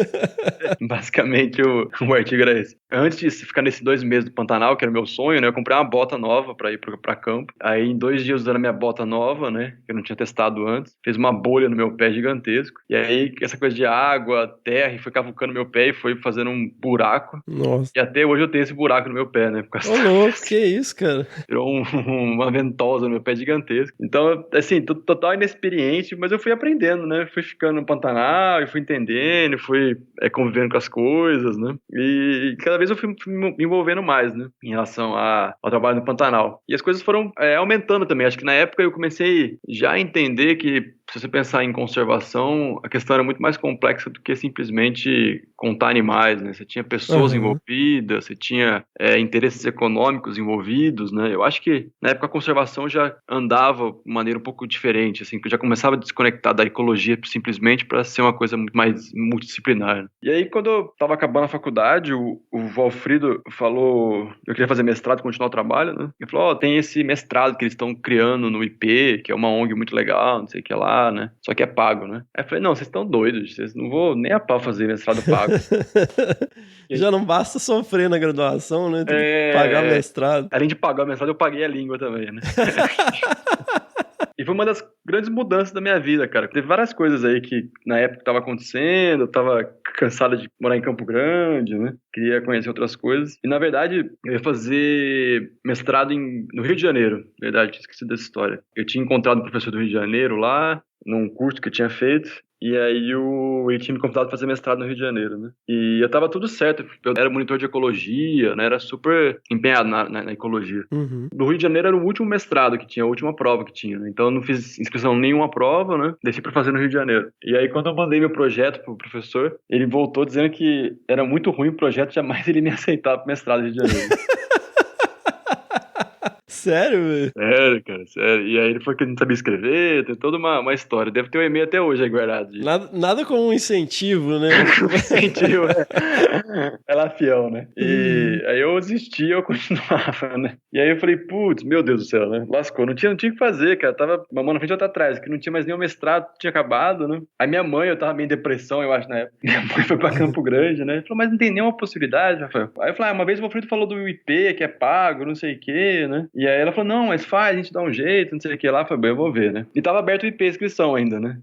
Speaker 6: Basicamente, o artigo era esse. Antes de ficar nesses 2 meses do Pantanal, que era o meu sonho, né? Eu comprei uma bota nova pra ir pra campo. Aí, em 2 dias usando a minha bota nova, né? Que eu não tinha testado antes, fez uma bolha no meu pé gigantesco. E aí, essa coisa de água, terra, e foi cavucando meu pé e foi fazendo um buraco.
Speaker 4: Nossa.
Speaker 6: E até hoje eu tenho esse buraco no meu pé, né?
Speaker 4: Ô, louco, que isso, cara?
Speaker 6: Virou uma ventosa no meu pé gigantesco. Então, assim, total inexperiente, mas eu fui aprendendo, né? Fui ficando no Pantanal, e fui entendendo, fui convivendo com as coisas, né? E cada vez eu fui me envolvendo mais, né? Em relação ao trabalho no Pantanal. E as coisas foram aumentando também. Acho que na época eu comecei já a entender que, se você pensar em conservação, a questão era muito mais complexa do que simplesmente contar animais, né? Você tinha pessoas envolvidas, você tinha interesses econômicos envolvidos, né? Eu acho que na época a conservação já andava de maneira um pouco diferente, assim, que eu já começava a desconectar da ecologia simplesmente para ser uma coisa muito mais multidisciplinar. E aí, quando eu estava acabando a faculdade, o Valfrido falou, eu queria fazer mestrado, continuar o trabalho, né? Ele falou, tem esse mestrado que eles estão criando no IP, que é uma ONG muito legal, não sei o que lá, né? Só que é pago, né? Aí eu falei, não, vocês estão doidos, vocês não vou nem a pau fazer mestrado pago.
Speaker 4: Já não basta sofrer na graduação, né? Tem que pagar mestrado.
Speaker 6: Além de pagar o mestrado, eu paguei a língua também, né? E foi uma das grandes mudanças da minha vida, cara. Teve várias coisas aí que na época estavam acontecendo, eu tava cansado de morar em Campo Grande, né? Queria conhecer outras coisas. E, na verdade, eu ia fazer mestrado no Rio de Janeiro. Na verdade, tinha esquecido dessa história. Eu tinha encontrado um professor do Rio de Janeiro lá, num curso que eu tinha feito. E aí ele tinha me convidado para fazer mestrado no Rio de Janeiro, né? E eu tava tudo certo. Eu era monitor de ecologia, né? Era super empenhado na ecologia. No Rio de Janeiro era o último mestrado que tinha, a última prova que tinha, né? Então eu não fiz inscrição em nenhuma prova, né? Deixei para fazer no Rio de Janeiro. E aí quando eu mandei meu projeto pro professor, ele voltou dizendo que era muito ruim o projeto, jamais ele me aceitava pro mestrado no Rio de Janeiro.
Speaker 4: Sério, velho?
Speaker 6: Sério, cara, sério. E aí ele falou que não sabia escrever, tem toda uma história. Deve ter um e-mail até hoje aí guardado.
Speaker 4: Nada como um incentivo, né?
Speaker 6: Incentivo, ela fiel, né? E aí eu desisti, eu continuava, né? E aí eu falei, putz, meu Deus do céu, né? Lascou, não tinha o que fazer, cara. Tava uma mão na frente e outra atrás, que não tinha mais nenhum mestrado, tinha acabado, né? Aí minha mãe, eu tava meio em depressão, eu acho, na época. Minha mãe foi pra Campo Grande, né? Falou, mas não tem nenhuma possibilidade, Rafael. Aí eu falei, uma vez o Valfrido falou do IP, que é pago, não sei o quê, né? E aí ela falou, não, mas faz, a gente dá um jeito, não sei o que lá. Eu falei, bem, eu vou ver, né? E tava aberto o IP, inscrição ainda, né?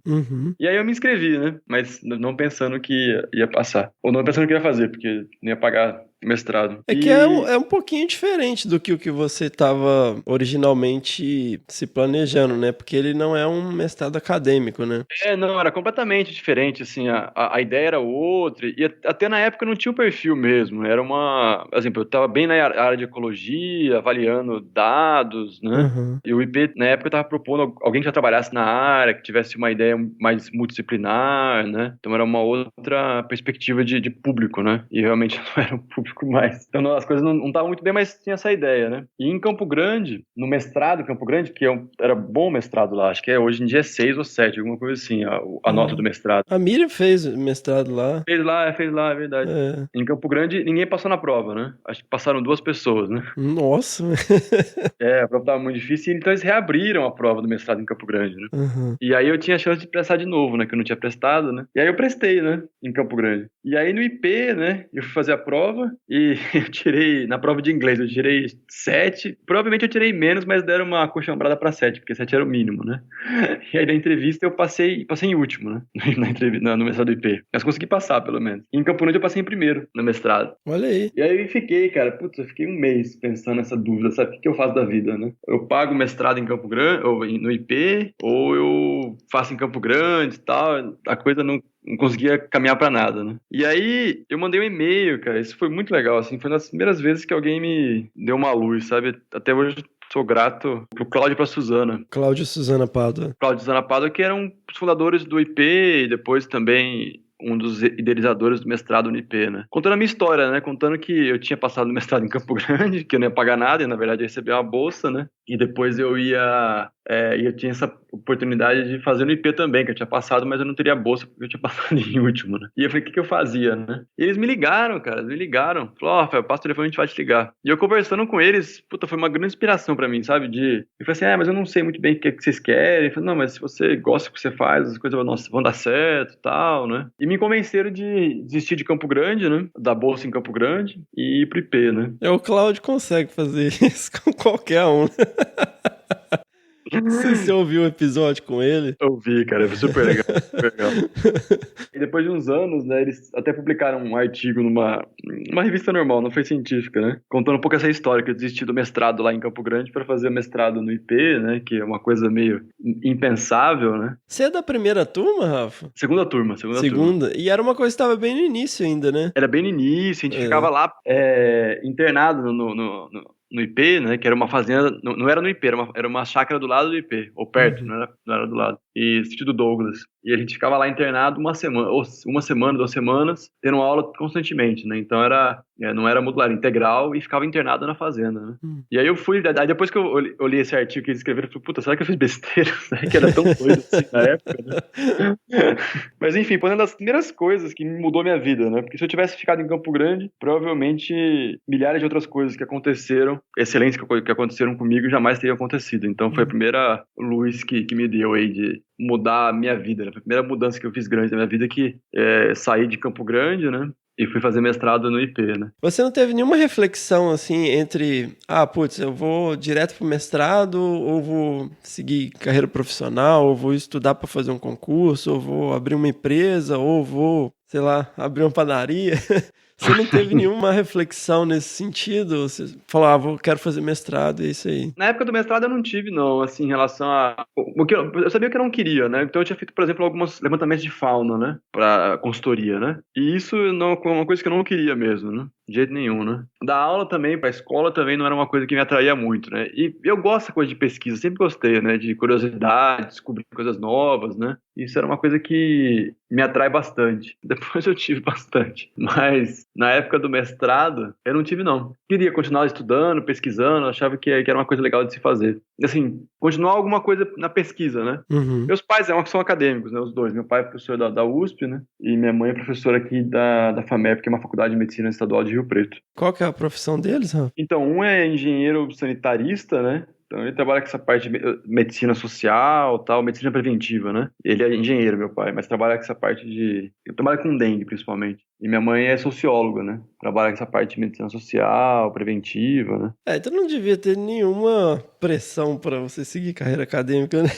Speaker 6: E aí eu me inscrevi, né? Mas não pensando que ia passar. Ou não pensando que ia fazer, porque não ia pagar mestrado.
Speaker 4: É que é um pouquinho diferente do que o que você estava originalmente se planejando, né? Porque ele não é um mestrado acadêmico, né?
Speaker 6: Não, era completamente diferente, assim, a ideia era outra, e até na época não tinha o perfil mesmo, era por exemplo, eu estava bem na área de ecologia, avaliando dados, né? E o IP, na época, eu estava propondo alguém que já trabalhasse na área, que tivesse uma ideia mais multidisciplinar, né? Então era uma outra perspectiva de público, né? E realmente não era um público mais. Então as coisas não estavam muito bem, mas tinha essa ideia, né? E em Campo Grande, no mestrado em Campo Grande, que era bom mestrado lá, acho que hoje em dia é 6 ou 7, alguma coisa assim, a nota do mestrado.
Speaker 4: A Miriam fez mestrado lá.
Speaker 6: Fez lá, é verdade. Em Campo Grande, ninguém passou na prova, né? Acho que passaram 2 pessoas, né?
Speaker 4: Nossa!
Speaker 6: A prova estava muito difícil, então eles reabriram a prova do mestrado em Campo Grande, né? E aí eu tinha a chance de prestar de novo, né? Que eu não tinha prestado, né? E aí eu prestei, né? Em Campo Grande. E aí no IP, né? Eu fui fazer a prova e eu tirei, na prova de inglês, eu tirei 7. Provavelmente eu tirei menos, mas deram uma coxambrada pra 7, porque 7 era o mínimo, né? E aí na entrevista eu passei em último, né? Na entrevista, no mestrado do IP. Mas consegui passar, pelo menos. E em Campo Grande eu passei em primeiro, no mestrado.
Speaker 4: Olha aí.
Speaker 6: E aí eu fiquei, cara, eu fiquei um mês pensando nessa dúvida, sabe? O que eu faço da vida, né? Eu pago mestrado em Campo Grande, ou no IP, ou eu faço em Campo Grande e tal. A coisa não conseguia caminhar pra nada, né? E aí, eu mandei um e-mail, cara, isso foi muito legal, assim, foi uma das primeiras vezes que alguém me deu uma luz, sabe? Até hoje sou grato pro Cláudio e pra Suzana.
Speaker 4: Cláudio e Suzana Pádua.
Speaker 6: Cláudio e Suzana Pádua, que eram os fundadores do IP e depois também um dos idealizadores do mestrado no IP, né? Contando a minha história, né? Contando que eu tinha passado no mestrado em Campo Grande, que eu não ia pagar nada, e na verdade eu ia receber uma bolsa, né? E depois eu ia E eu tinha essa oportunidade de fazer no IP também, que eu tinha passado, mas eu não teria bolsa porque eu tinha passado em último, né? E eu falei, o que eu fazia, né? E eles me ligaram, cara, eles me ligaram. Falaram, Rafael, passa o telefone, a gente vai te ligar. E eu conversando com eles, puta, foi uma grande inspiração pra mim, sabe? Eu falei assim, mas eu não sei muito bem o que é que vocês querem. Eu falei, não, mas se você gosta do que você faz, as coisas vão dar certo e tal, né? E me convenceram de desistir de Campo Grande, né? Da bolsa em Campo Grande e ir pro IP, né?
Speaker 4: O Cláudio consegue fazer isso com qualquer um. Você ouviu o episódio com ele?
Speaker 6: Eu vi, cara, foi super legal, super legal. E depois de uns anos, né, eles até publicaram um artigo numa revista normal, não foi científica, né? Contando um pouco essa história, que eu desisti do mestrado lá em Campo Grande para fazer o mestrado no IP, né? Que é uma coisa meio impensável, né?
Speaker 4: Você é da primeira turma, Rafa?
Speaker 6: Segunda turma.
Speaker 4: E era uma coisa que estava bem no início ainda, né?
Speaker 6: Era bem no início, a gente ficava lá internado no IP, né, que era uma fazenda, não era no IP, era uma chácara do lado do IP, ou perto, não era do lado, e sítio do Douglas. E a gente ficava lá internado uma semana, 2 semanas, tendo aula constantemente, né, então não era modular, integral, e ficava internado na fazenda, né. E aí eu fui, aí depois que eu li esse artigo que eles escreveram, eu falei, puta, será que eu fiz besteira? Será que era tão doido assim na época, né? Mas enfim, foi uma das primeiras coisas que mudou minha vida, né, porque se eu tivesse ficado em Campo Grande, provavelmente milhares de outras coisas que aconteceram, excelentes que aconteceram comigo, jamais teriam acontecido. Então foi a primeira luz que me deu aí de mudar a minha vida, né? Foi a primeira mudança que eu fiz grande na minha vida, que saí de Campo Grande, né? E fui fazer mestrado no IP, né?
Speaker 4: Você não teve nenhuma reflexão, assim, entre... eu vou direto pro mestrado, ou vou seguir carreira profissional, ou vou estudar para fazer um concurso, ou vou abrir uma empresa, ou vou, sei lá, abrir uma padaria... Você não teve nenhuma reflexão nesse sentido? Você falou, quero fazer mestrado, é isso aí.
Speaker 6: Na época do mestrado eu não tive, não, assim, em relação a... Eu sabia que eu não queria, né? Então eu tinha feito, por exemplo, alguns levantamentos de fauna, né? Pra consultoria, né? E isso não é uma coisa que eu não queria mesmo, né? De jeito nenhum, né? Da aula também, pra escola também não era uma coisa que me atraía muito, né? E eu gosto dessa coisa de pesquisa, sempre gostei, né? De curiosidade, descobrir coisas novas, né? Isso era uma coisa que me atrai bastante. Depois eu tive bastante. Mas na época do mestrado, eu não tive, não. Queria continuar estudando, pesquisando, achava que era uma coisa legal de se fazer. Assim, continuar alguma coisa na pesquisa, né?
Speaker 4: Uhum.
Speaker 6: Meus pais são acadêmicos, né? Os dois. Meu pai é professor da USP, né? E minha mãe é professora aqui da FAMEP, que é uma faculdade de medicina estadual de Rio Preto.
Speaker 4: Qual que é a profissão deles, Rafa?
Speaker 6: Então, um é engenheiro sanitarista, né? Então ele trabalha com essa parte de medicina social, tal, medicina preventiva, né? Ele é engenheiro, meu pai, mas trabalha com essa parte de... Ele trabalha com dengue, principalmente. E minha mãe é socióloga, né? Trabalha com essa parte de medicina social, preventiva, né?
Speaker 4: Então não devia ter nenhuma pressão pra você seguir carreira acadêmica, né?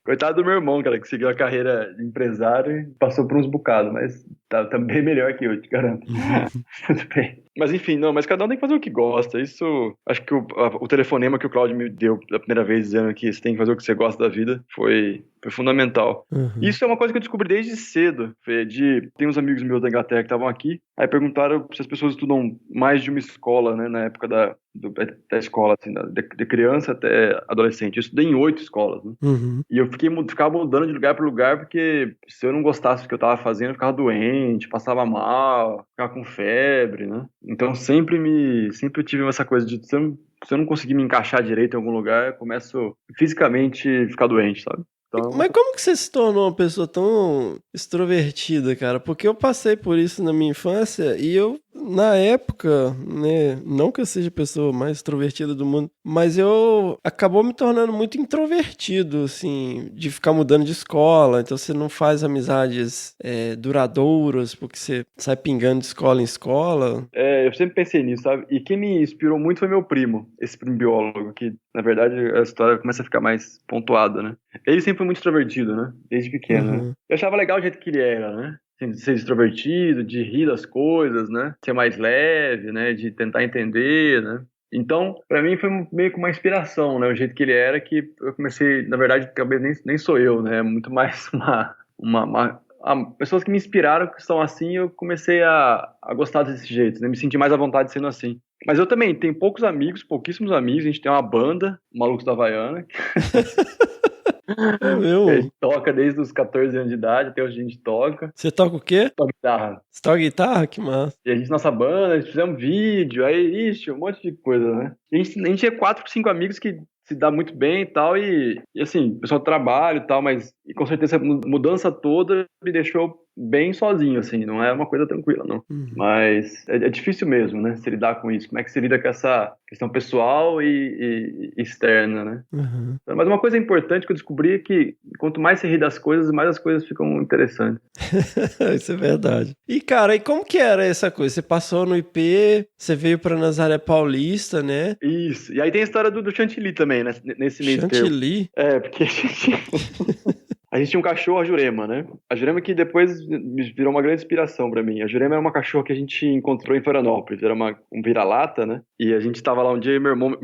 Speaker 6: Coitado do meu irmão, cara, que seguiu a carreira de empresário e passou por uns bocados, mas tá bem melhor que eu, te garanto. Tudo bem. Mas enfim, mas cada um tem que fazer o que gosta. Isso, acho que o telefonema que o Cláudio me deu da primeira vez, dizendo que você tem que fazer o que você gosta da vida, foi fundamental. Uhum. Isso é uma coisa que eu descobri desde cedo, Fê, tem uns amigos meus da Inglaterra que estavam aqui, aí perguntaram se as pessoas estudam mais de uma escola, né, na época da escola, assim, de criança até adolescente. Eu estudei em 8 escolas, né?
Speaker 4: Uhum.
Speaker 6: E eu ficava mudando de lugar para lugar, porque se eu não gostasse do que eu estava fazendo, eu ficava doente, passava mal, ficava com febre, né? Então sempre eu tive essa coisa de se eu não conseguir me encaixar direito em algum lugar, eu começo fisicamente a ficar doente, sabe? Então...
Speaker 4: Mas como que você se tornou uma pessoa tão extrovertida, cara? Porque eu passei por isso na minha infância e eu, na época, né, não que eu seja a pessoa mais extrovertida do mundo, mas eu acabou me tornando muito introvertido, assim, de ficar mudando de escola. Então você não faz amizades duradouras, porque você sai pingando de escola em escola.
Speaker 6: Eu sempre pensei nisso, sabe? E quem me inspirou muito foi meu primo, esse primo biólogo, que, na verdade, a história começa a ficar mais pontuada, né? Ele sempre foi muito extrovertido, né? Desde pequeno, né? Eu achava legal o jeito que ele era, né? De ser extrovertido, de rir das coisas, né? Ser mais leve, né? De tentar entender, né? Então, pra mim foi meio que uma inspiração, né? O jeito que ele era, que eu comecei, na verdade, talvez nem sou eu, né? Muito mais pessoas que me inspiraram, que estão assim, eu comecei a gostar desse jeito, né? Me sentir mais à vontade sendo assim. Mas eu também tenho pouquíssimos amigos, a gente tem uma banda, Malucos da Havaiana.
Speaker 4: É meu.
Speaker 6: A gente toca desde os 14 anos de idade, até hoje a gente toca.
Speaker 4: Você toca o quê?
Speaker 6: Toca guitarra.
Speaker 4: Você toca guitarra? Que massa.
Speaker 6: E a gente, nossa banda, a gente fizemos vídeo, aí, um monte de coisa, né? A gente é 4, 5 amigos que se dá muito bem e tal, e assim, o pessoal trabalha e tal, mas e com certeza a mudança toda me deixou bem sozinho, assim, não é uma coisa tranquila, não. Mas é difícil mesmo, né, se lidar com isso. Como é que se lida com essa questão pessoal e externa, né? Mas uma coisa importante que eu descobri é que quanto mais você ri das coisas, mais as coisas ficam interessantes.
Speaker 4: Isso é verdade. E, cara, e como que era essa coisa? Você passou no IP, você veio pra Nazaré Paulista, né?
Speaker 6: Isso. E aí tem a história do Chantilly também, né? Nesse meio termo.
Speaker 4: Chantilly?
Speaker 6: Porque a gente tinha um cachorro, a Jurema, né? A Jurema que depois virou uma grande inspiração pra mim. A Jurema era uma cachorra que a gente encontrou em Florianópolis. Era um vira-lata, né? E a gente tava lá um dia e o meu irmão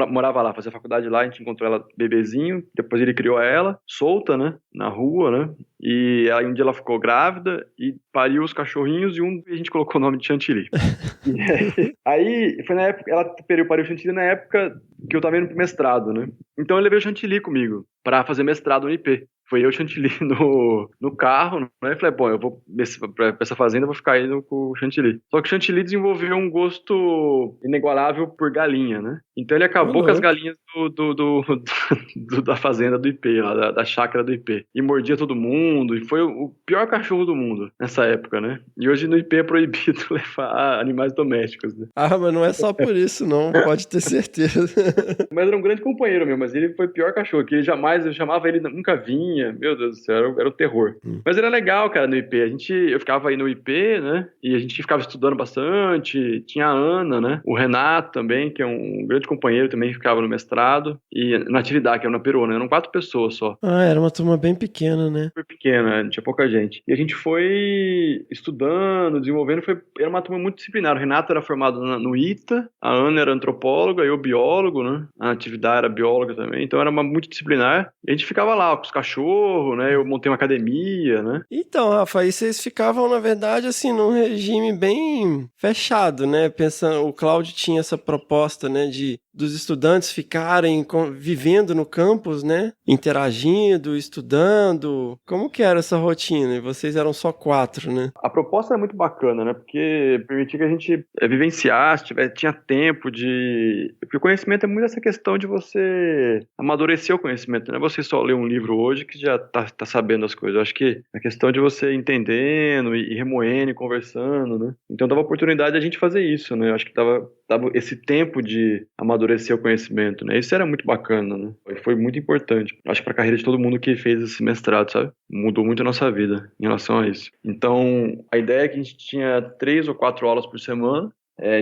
Speaker 6: morava lá, fazia faculdade lá, a gente encontrou ela bebezinho. Depois ele criou ela, solta, né? Na rua, né? E aí um dia ela ficou grávida e pariu os cachorrinhos e a gente colocou o nome de Chantilly. Aí foi na época, ela pariu o Chantilly na época que eu tava indo pro mestrado, né? Então eu levei o Chantilly comigo pra fazer mestrado no IP. Foi eu e o Chantilly no carro, né? E falei, bom, eu vou pra essa fazenda, eu vou ficar indo com o Chantilly. Só que o Chantilly desenvolveu um gosto inigualável por galinha, né? Então ele acabou com as galinhas da fazenda do IP, lá, da chácara do IP. E mordia todo mundo, e foi o pior cachorro do mundo nessa época, né? E hoje no IP é proibido levar animais domésticos, né?
Speaker 4: Ah, mas não é só por isso, não, pode ter certeza.
Speaker 6: Mas era um grande companheiro meu, mas ele foi o pior cachorro, que eu chamava ele, nunca vinha, meu Deus do céu, era o terror. Mas era legal, cara, no IP, eu ficava aí no IP, né, e a gente ficava estudando bastante, tinha a Ana, né, o Renato também, que é um grande companheiro também, que ficava no mestrado, e na atividade, que era na Perona, eram 4 pessoas só.
Speaker 4: Ah, era uma turma bem pequena, né?
Speaker 6: Super pequena, tinha pouca gente. E a gente foi estudando, desenvolvendo, era uma turma muito disciplinar. O Renato era formado no ITA, a Ana era antropóloga, eu biólogo, né? A atividade era bióloga também, então era muito disciplinar. E a gente ficava lá com os cachorros, né? Eu montei uma academia, né?
Speaker 4: Então, Rafa, aí vocês ficavam, na verdade, assim, num regime bem fechado, né? Pensando, o Cláudio tinha essa proposta, né, dos estudantes ficarem vivendo no campus, né? Interagindo, estudando. Como que era essa rotina? E vocês eram só 4, né?
Speaker 6: A proposta era muito bacana, né? Porque permitia que a gente vivenciasse, tinha tempo de... Porque o conhecimento é muito essa questão de você amadurecer o conhecimento, não é você só ler um livro hoje que já tá sabendo as coisas. Eu acho que a questão de você entendendo e remoendo e conversando, né? Então dava oportunidade de a gente fazer isso, né? Eu acho que dava esse tempo de amadurecer o conhecimento, né? Isso era muito bacana, né? Foi muito importante. Acho que para a carreira de todo mundo que fez esse mestrado, sabe? Mudou muito a nossa vida em relação a isso. Então, a ideia é que a gente tinha 3 ou 4 aulas por semana,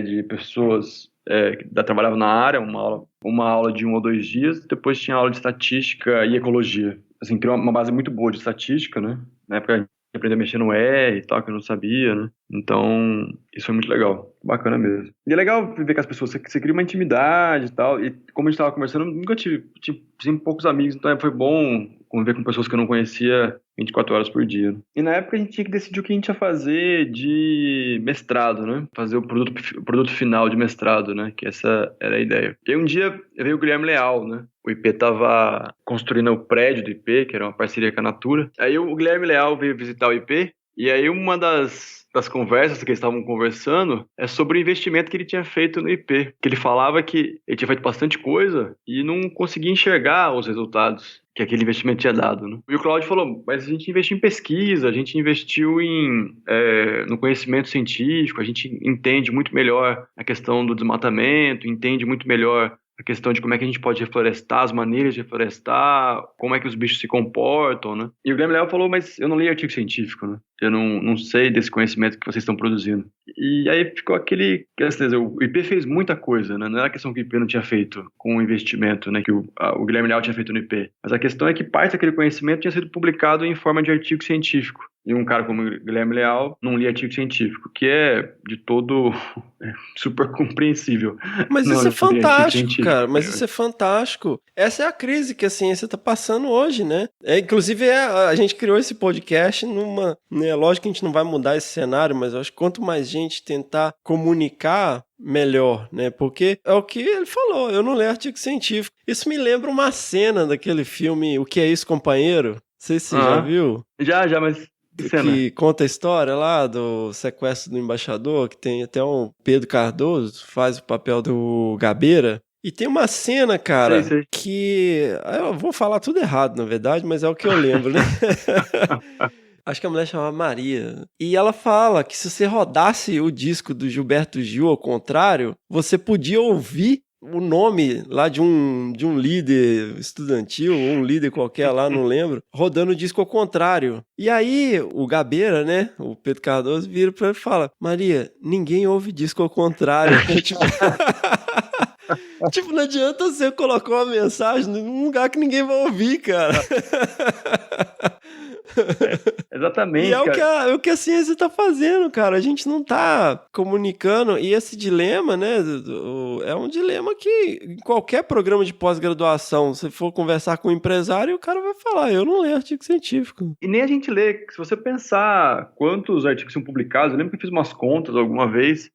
Speaker 6: de pessoas que trabalhavam na área, uma aula de 1 ou 2 dias, depois tinha aula de estatística e ecologia. Assim, criou uma base muito boa de estatística, né? Na época a gente aprendeu a mexer no R e tal, que eu não sabia, né? Então, isso foi muito legal. Bacana mesmo. E é legal ver com as pessoas, você cria uma intimidade e tal. E como a gente estava conversando, eu nunca tinha poucos amigos, então foi bom conviver com pessoas que eu não conhecia 24 horas por dia. E na época a gente tinha que decidir o que a gente ia fazer de mestrado, né? Fazer o produto final de mestrado, né? Que essa era a ideia. E aí um dia veio o Guilherme Leal, né? O IP estava construindo o prédio do IP, que era uma parceria com a Natura. Aí o Guilherme Leal veio visitar o IP, e aí uma das conversas que eles estavam conversando é sobre o investimento que ele tinha feito no IP. Que ele falava que ele tinha feito bastante coisa e não conseguia enxergar os resultados que aquele investimento tinha dado, né? E o Cláudio falou, mas a gente investiu em pesquisa, a gente investiu no conhecimento científico, a gente entende muito melhor a questão do desmatamento, entende muito melhor a questão de como é que a gente pode reflorestar, as maneiras de reflorestar, como é que os bichos se comportam, né? E o Guilherme Leal falou, mas eu não li artigo científico, né? Eu não sei desse conhecimento que vocês estão produzindo. E aí ficou aquele... O IP fez muita coisa, né? Não era a questão que o IP não tinha feito com o investimento, né? Que o Guilherme Leal tinha feito no IP. Mas a questão é que parte daquele conhecimento tinha sido publicado em forma de artigo científico. E um cara como o Guilherme Leal não lia artigo científico, que é de todo super compreensível.
Speaker 4: Mas isso é fantástico, cara. Mas isso é fantástico. Essa é a crise que a ciência está passando hoje, né? Inclusive, a gente criou esse podcast numa... Né, lógico que a gente não vai mudar esse cenário, mas eu acho que quanto mais gente tentar comunicar, melhor, né? Porque é o que ele falou, eu não leio artigo científico. Isso me lembra uma cena daquele filme O Que É Isso, Companheiro? Não sei se você já viu.
Speaker 6: Já, mas...
Speaker 4: Que conta a história lá do sequestro do embaixador, que tem até um Pedro Cardoso, faz o papel do Gabeira. E tem uma cena, cara,
Speaker 6: Sei.
Speaker 4: que... Eu vou falar tudo errado, na verdade, mas é o que eu lembro, né? Acho que a mulher chamava Maria. E ela fala que se você rodasse o disco do Gilberto Gil ao contrário, você podia ouvir o nome lá de um líder estudantil, ou um líder qualquer lá, não lembro, rodando o disco ao contrário. E aí, o Gabeira, né, o Pedro Cardoso, vira pra ele e fala: Maria, ninguém ouve disco ao contrário. Tipo, não adianta você colocar uma mensagem num lugar que ninguém vai ouvir, cara.
Speaker 6: Exatamente,
Speaker 4: e é o que a ciência tá fazendo, cara. A gente não tá comunicando. E esse dilema, né, é um dilema que em qualquer programa de pós-graduação, se for conversar com um empresário, o cara vai falar: eu não leio artigo científico.
Speaker 6: E nem a gente lê. Se você pensar quantos artigos são publicados, eu lembro que eu fiz umas contas alguma vez,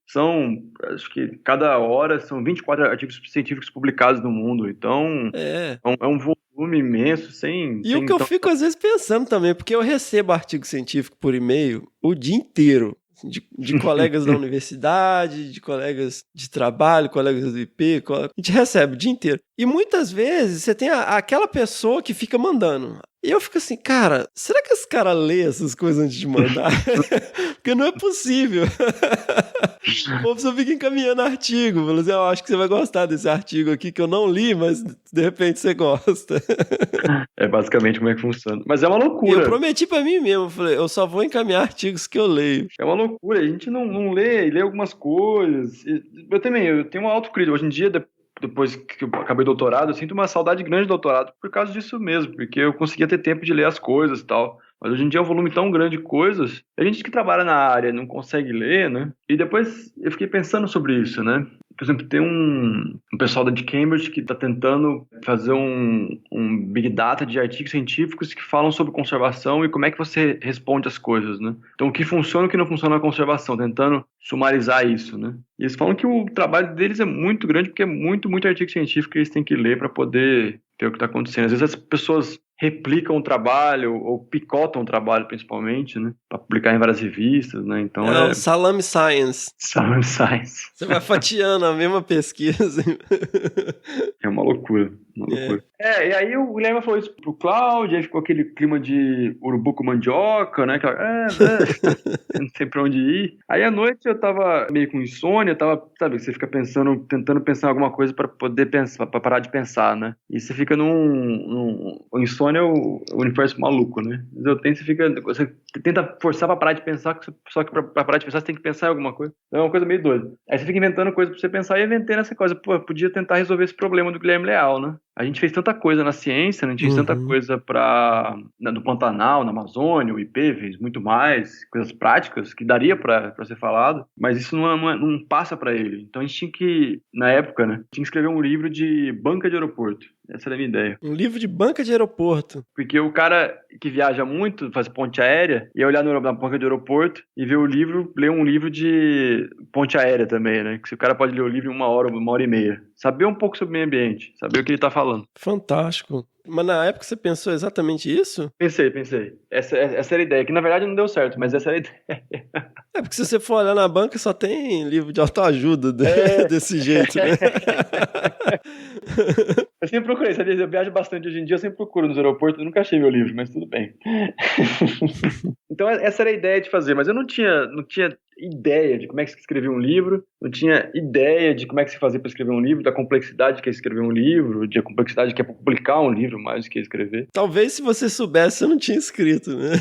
Speaker 6: acho que cada hora são 24 artigos científicos publicados no mundo. Então, é um volume imenso,
Speaker 4: E o que eu fico às vezes pensando também, porque eu recebo artigo científico por e-mail o dia inteiro, de colegas da universidade, de colegas de trabalho, colegas do IP, a gente recebe o dia inteiro. E muitas vezes você tem aquela pessoa que fica mandando. E eu fico assim, cara, será que esse cara lê essas coisas antes de mandar? Porque não é possível. O povo só fica encaminhando artigo. Fala assim, eu acho que você vai gostar desse artigo aqui que eu não li, mas de repente você gosta.
Speaker 6: É basicamente como é que funciona. Mas é uma loucura.
Speaker 4: Eu prometi pra mim mesmo, falei, eu só vou encaminhar artigos que eu leio.
Speaker 6: É uma loucura, a gente não lê algumas coisas. Eu tenho uma autocrítica. Hoje em dia, depois que eu acabei o doutorado, eu sinto uma saudade grande do doutorado por causa disso mesmo, porque eu conseguia ter tempo de ler as coisas e tal. Mas hoje em dia é um volume tão grande de coisas, a gente que trabalha na área não consegue ler, né? E depois eu fiquei pensando sobre isso, né? Por exemplo, tem um pessoal de Cambridge que está tentando fazer um big data de artigos científicos que falam sobre conservação e como é que você responde as coisas, né? Então, o que funciona e o que não funciona na conservação, tentando sumarizar isso, né? E eles falam que o trabalho deles é muito grande porque é muito artigo científico que eles têm que ler para poder ver o que está acontecendo. Às vezes as pessoas replicam o trabalho ou picotam o trabalho, principalmente, né? Para publicar em várias revistas, né? Então
Speaker 4: o Salame Science.
Speaker 6: Salame Science.
Speaker 4: Você vai fatiando a mesma pesquisa.
Speaker 6: É uma loucura. E aí o Guilherme falou isso pro Cláudio, aí ficou aquele clima de urubu com mandioca, né? Não sei pra onde ir. Aí à noite eu tava meio com insônia, sabe, você fica tentando pensar em alguma coisa pra poder pensar, pra parar de pensar, né? E você fica o insônia é o universo maluco, né? Você tenta forçar pra parar de pensar, só que pra parar de pensar você tem que pensar em alguma coisa. Então é uma coisa meio doida. Aí você fica inventando coisa pra você pensar e eu inventei nessa coisa. Pô, eu podia tentar resolver esse problema do Guilherme Leal, né? A gente fez tanta coisa na ciência, né? A gente fez tanta coisa no Pantanal, na Amazônia, o IP fez muito mais, coisas práticas que daria pra ser falado, mas isso não passa pra ele. Então a gente tinha que, na época, né? Tinha que escrever um livro de banca de aeroporto. Essa era a minha ideia.
Speaker 4: Um livro de banca de aeroporto.
Speaker 6: Porque o cara que viaja muito, faz ponte aérea, ia olhar na banca de aeroporto e ver ler um livro de ponte aérea também, né? Que se o cara pode ler o livro em 1 hora e meia. Saber um pouco sobre o meio ambiente, saber o que ele tá falando.
Speaker 4: Fantástico. Mas na época você pensou exatamente isso?
Speaker 6: Pensei. Essa era a ideia, que na verdade não deu certo, mas essa era a ideia.
Speaker 4: É porque se você for olhar na banca só tem livro de autoajuda desse jeito, né?
Speaker 6: Eu sempre procurei, sabe? Eu viajo bastante hoje em dia, eu sempre procuro nos aeroportos, eu nunca achei meu livro, mas tudo bem. Então essa era a ideia de fazer, mas eu não tinha ideia de como é que se escrevia um livro, não tinha ideia de como é que se fazia para escrever um livro, da complexidade que é escrever um livro, da complexidade que é publicar um livro mais do que escrever.
Speaker 4: Talvez se você soubesse, você não tinha escrito, né?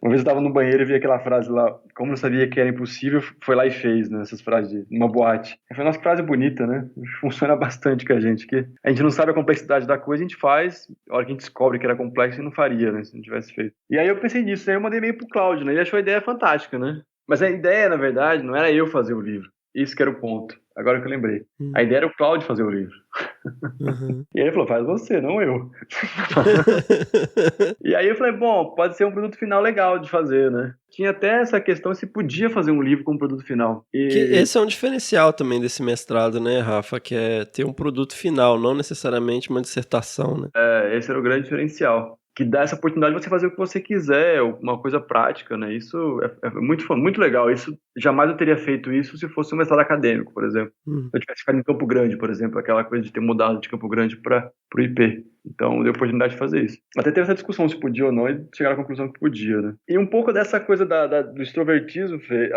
Speaker 6: Uma vez eu estava no banheiro e vi aquela frase lá, como não sabia que era impossível, foi lá e fez, né? Essas frases numa boate. Eu falei, nossa, que frase bonita, né? Funciona bastante com a gente, que a gente não sabe a complexidade da coisa, a gente faz, a hora que a gente descobre que era complexo, e não faria, né? Se não tivesse feito. E aí eu pensei nisso, aí eu mandei e-mail pro Cláudio, né? Ele achou a ideia fantástica, né? Mas a ideia, na verdade, não era eu fazer o livro. Isso que era o ponto. Agora que eu lembrei. A ideia era o Cláudio fazer o livro. E aí ele falou, faz você, não eu. E aí eu falei, bom, pode ser um produto final legal de fazer, né? Tinha até essa questão se podia fazer um livro com um produto final.
Speaker 4: Esse é um diferencial também desse mestrado, né, Rafa? Que é ter um produto final, não necessariamente uma dissertação, né?
Speaker 6: Esse era o grande diferencial. que dá essa oportunidade de você fazer o que você quiser, uma coisa prática, né? Isso é muito legal. Isso, jamais eu teria feito isso se fosse um mestrado acadêmico, por exemplo. Se eu tivesse ficado em Campo Grande, por exemplo, aquela coisa de ter mudado de Campo Grande para o IP. Então, deu a oportunidade de fazer isso. Até teve essa discussão se podia ou não, e chegaram à conclusão que podia, né? E um pouco dessa coisa do extrovertismo, Fê,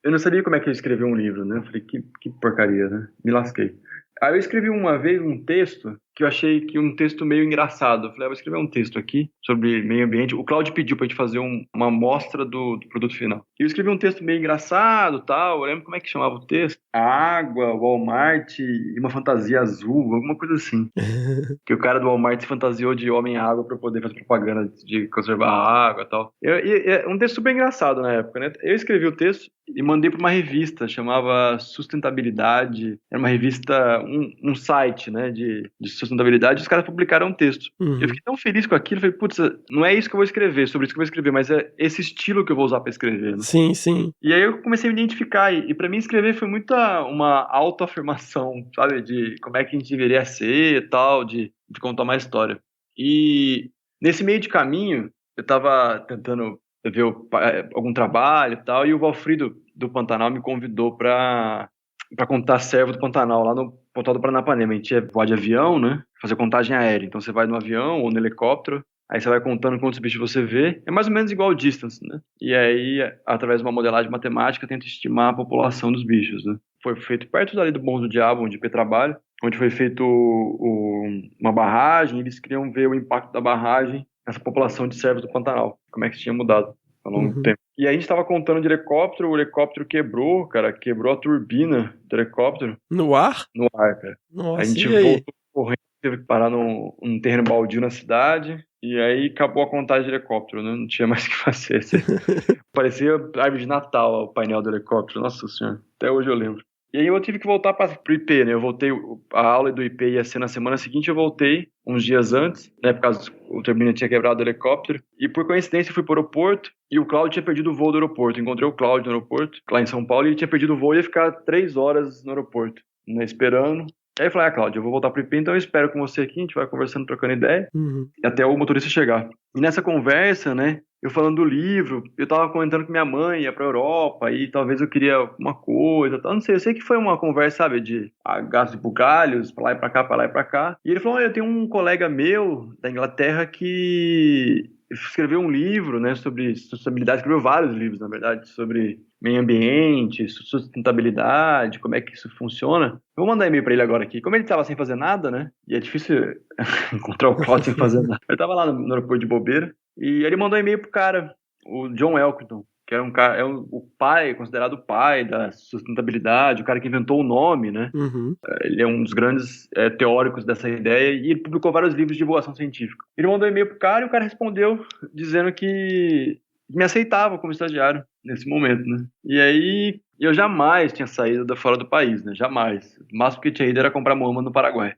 Speaker 6: eu não sabia como é que eu escrevia um livro, né? Eu falei, que porcaria, né? Me lasquei. Aí eu escrevi uma vez um texto que eu achei que um texto meio engraçado. Eu falei, vou escrever um texto aqui sobre meio ambiente. O Cláudio pediu pra gente fazer uma amostra do produto final. E eu escrevi um texto meio engraçado, tal. Eu lembro como é que chamava o texto. A água, o Walmart e uma fantasia azul, alguma coisa assim. Que o cara do Walmart se fantasiou de homem-água pra poder fazer propaganda de conservar a água e tal. Um texto super engraçado na época, né? Eu escrevi o texto e mandei pra uma revista, chamava Sustentabilidade. Era uma revista, um site, né, de sustentabilidade, os caras publicaram um texto. Eu fiquei tão feliz com aquilo, falei, putz, não é isso que eu vou escrever, sobre isso que eu vou escrever, mas é esse estilo que eu vou usar pra escrever, né?
Speaker 4: Sim, sim.
Speaker 6: E aí eu comecei a me identificar, e pra mim escrever foi muito uma autoafirmação, sabe, de como é que a gente deveria ser e tal, de contar uma história. E nesse meio de caminho, eu tava tentando ver algum trabalho e tal, e o Valfrido do Pantanal me convidou pra contar Servo do Pantanal, lá no Pontal do Paranapanema. A gente ia voar de avião, né? Fazer contagem aérea. Então você vai no avião ou no helicóptero, aí você vai contando quantos bichos você vê. É mais ou menos igual ao Distance, né? E aí, através de uma modelagem matemática, tenta estimar a população dos bichos, né? Foi feito perto dali do Morro do Diabo, onde o IP trabalha, onde foi feito uma barragem, e eles queriam ver o impacto da barragem nessa população de servos do Pantanal. Como é que tinha mudado ao longo do tempo. E aí a gente tava contando de helicóptero, o helicóptero quebrou, cara, quebrou a turbina do helicóptero.
Speaker 4: No ar?
Speaker 6: No ar, cara.
Speaker 4: Nossa,
Speaker 6: a gente voltou correndo, teve que parar num terreno baldio na cidade, e aí acabou a contagem de helicóptero, né? Não tinha mais o que fazer. Parecia árvore de Natal, o painel do helicóptero, nossa senhora, até hoje eu lembro. E aí eu tive que voltar pro IP, né? Eu voltei, a aula do IP ia ser na semana seguinte, eu voltei uns dias antes, né? Por causa o turbina tinha quebrado o helicóptero. E por coincidência eu fui pro aeroporto e o Cláudio tinha perdido o voo do aeroporto. Encontrei o Cláudio no aeroporto, lá em São Paulo, e ele tinha perdido o voo e ia ficar 3 horas no aeroporto, né? Esperando. Aí eu falei, Cláudio, eu vou voltar pro IP, então eu espero com você aqui, a gente vai conversando, trocando ideia, até o motorista chegar. E nessa conversa, né, eu falando do livro, eu tava comentando que minha mãe ia pra Europa e talvez eu queria alguma coisa, tal, não sei, eu sei que foi uma conversa, sabe, de gatos e bugalhos, pra lá e pra cá, pra lá e pra cá. E ele falou, olha, eu tenho um colega meu da Inglaterra que escreveu um livro, né, sobre sustentabilidade, escreveu vários livros, na verdade, sobre meio ambiente, sustentabilidade, como é que isso funciona. Eu vou mandar e-mail pra ele agora aqui. Como ele tava sem fazer nada, né, e é difícil encontrar o Cláudio sem fazer nada. Eu tava lá no aeroporto de bobeira, e ele mandou um e-mail pro cara, o John Elkington, que era um cara, o pai, considerado o pai da sustentabilidade, o cara que inventou o nome, né? Ele é um dos grandes teóricos dessa ideia e ele publicou vários livros de divulgação científica. Ele mandou um e-mail pro cara e o cara respondeu dizendo que me aceitava como estagiário nesse momento, né? E aí eu jamais tinha saído fora do país, né? Jamais. O máximo que eu tinha ido era comprar muamba no Paraguai.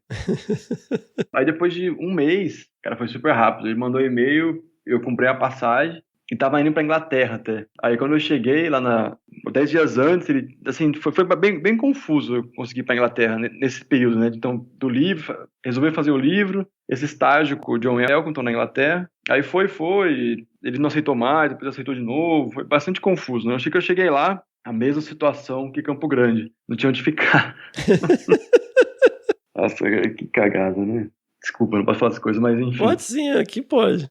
Speaker 6: Aí depois de um mês, cara, foi super rápido. Ele mandou um e-mail, eu comprei a passagem e tava indo pra Inglaterra até. Aí quando eu cheguei lá 10 dias antes, ele, assim, foi bem confuso eu conseguir ir pra Inglaterra nesse período, né? Então, do livro, resolvi fazer o livro, esse estágio com o John Elkington na Inglaterra. Aí foi, ele não aceitou mais, depois aceitou de novo, foi bastante confuso, né? Eu achei que eu cheguei lá, a mesma situação que Campo Grande, não tinha onde ficar. Nossa, que cagada, né? Desculpa, não posso falar essas coisas, mas enfim.
Speaker 4: Pode sim, aqui pode.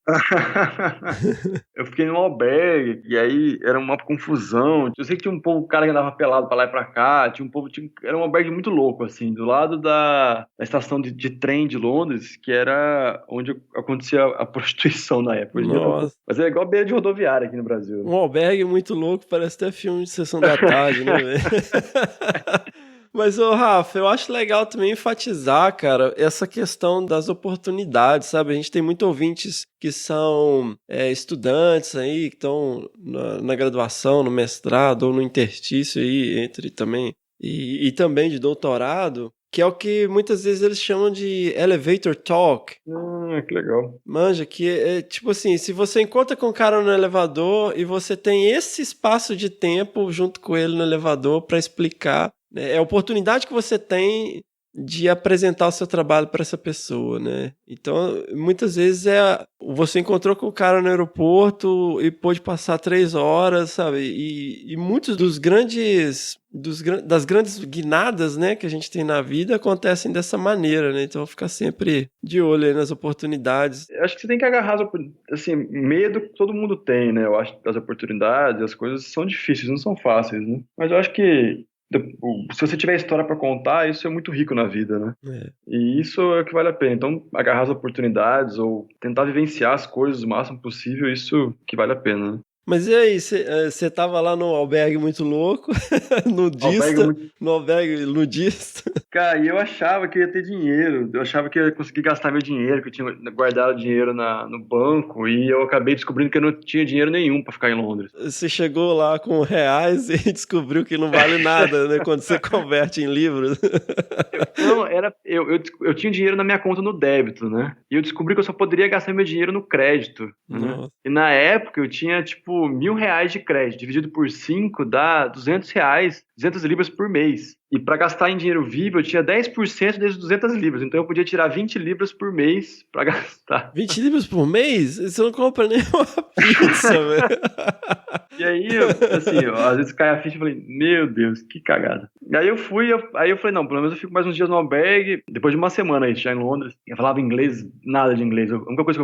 Speaker 6: Eu fiquei num albergue, e aí era uma confusão. Eu sei que tinha um povo, cara que andava pelado pra lá e pra cá, era um albergue muito louco, assim, do lado da estação de trem de Londres, que era onde acontecia a prostituição na época.
Speaker 4: Nossa.
Speaker 6: Mas é igual beira de rodoviária aqui no Brasil.
Speaker 4: Um albergue muito louco, parece até filme de sessão da tarde, né, velho? Mas, ô Rafa, eu acho legal também enfatizar, cara, essa questão das oportunidades, sabe? A gente tem muitos ouvintes que são estudantes aí, que estão na graduação, no mestrado ou no interstício aí, entre também, e também de doutorado, que é o que muitas vezes eles chamam de elevator talk.
Speaker 6: Que legal.
Speaker 4: Manja, que é tipo assim, se você encontra com um cara no elevador e você tem esse espaço de tempo junto com ele no elevador para explicar, é a oportunidade que você tem de apresentar o seu trabalho para essa pessoa, né? Então, muitas vezes você encontrou com o cara no aeroporto e pôde passar 3 horas, sabe? E muitos das grandes guinadas, né, que a gente tem na vida acontecem dessa maneira, né? Então, ficar sempre de olho aí nas oportunidades.
Speaker 6: Eu acho que você tem que agarrar assim, medo todo mundo tem, né? Eu acho que as oportunidades, as coisas são difíceis, não são fáceis, né? Mas eu acho que se você tiver história para contar, isso é muito rico na vida, né? E isso é o que vale a pena. Então, agarrar as oportunidades ou tentar vivenciar as coisas o máximo possível, isso que vale a pena, né?
Speaker 4: Mas e aí, você tava lá no albergue muito louco, no albergue nudista?
Speaker 6: Cara, e eu achava que eu ia ter dinheiro, eu achava que eu ia conseguir gastar meu dinheiro, que eu tinha guardado dinheiro no banco, e eu acabei descobrindo que eu não tinha dinheiro nenhum pra ficar em Londres.
Speaker 4: Você chegou lá com reais e descobriu que não vale nada, né, quando você converte em livros.
Speaker 6: Eu tinha dinheiro na minha conta no débito, né? E eu descobri que eu só poderia gastar meu dinheiro no crédito, né? E na época eu tinha, tipo, R$1.000 de crédito, dividido por 5 dá R$200, 200 libras por mês. E para gastar em dinheiro vivo, eu tinha 10% desses 200 libras. Então eu podia tirar 20 libras por mês para gastar.
Speaker 4: 20 libras por mês? Você não compra nem uma pizza, velho.
Speaker 6: E aí, às vezes cai a ficha e falei, meu Deus, que cagada. E aí eu falei, não, pelo menos eu fico mais uns dias no albergue. Depois de uma semana aí, já em Londres, eu falava inglês, nada de inglês. A única coisa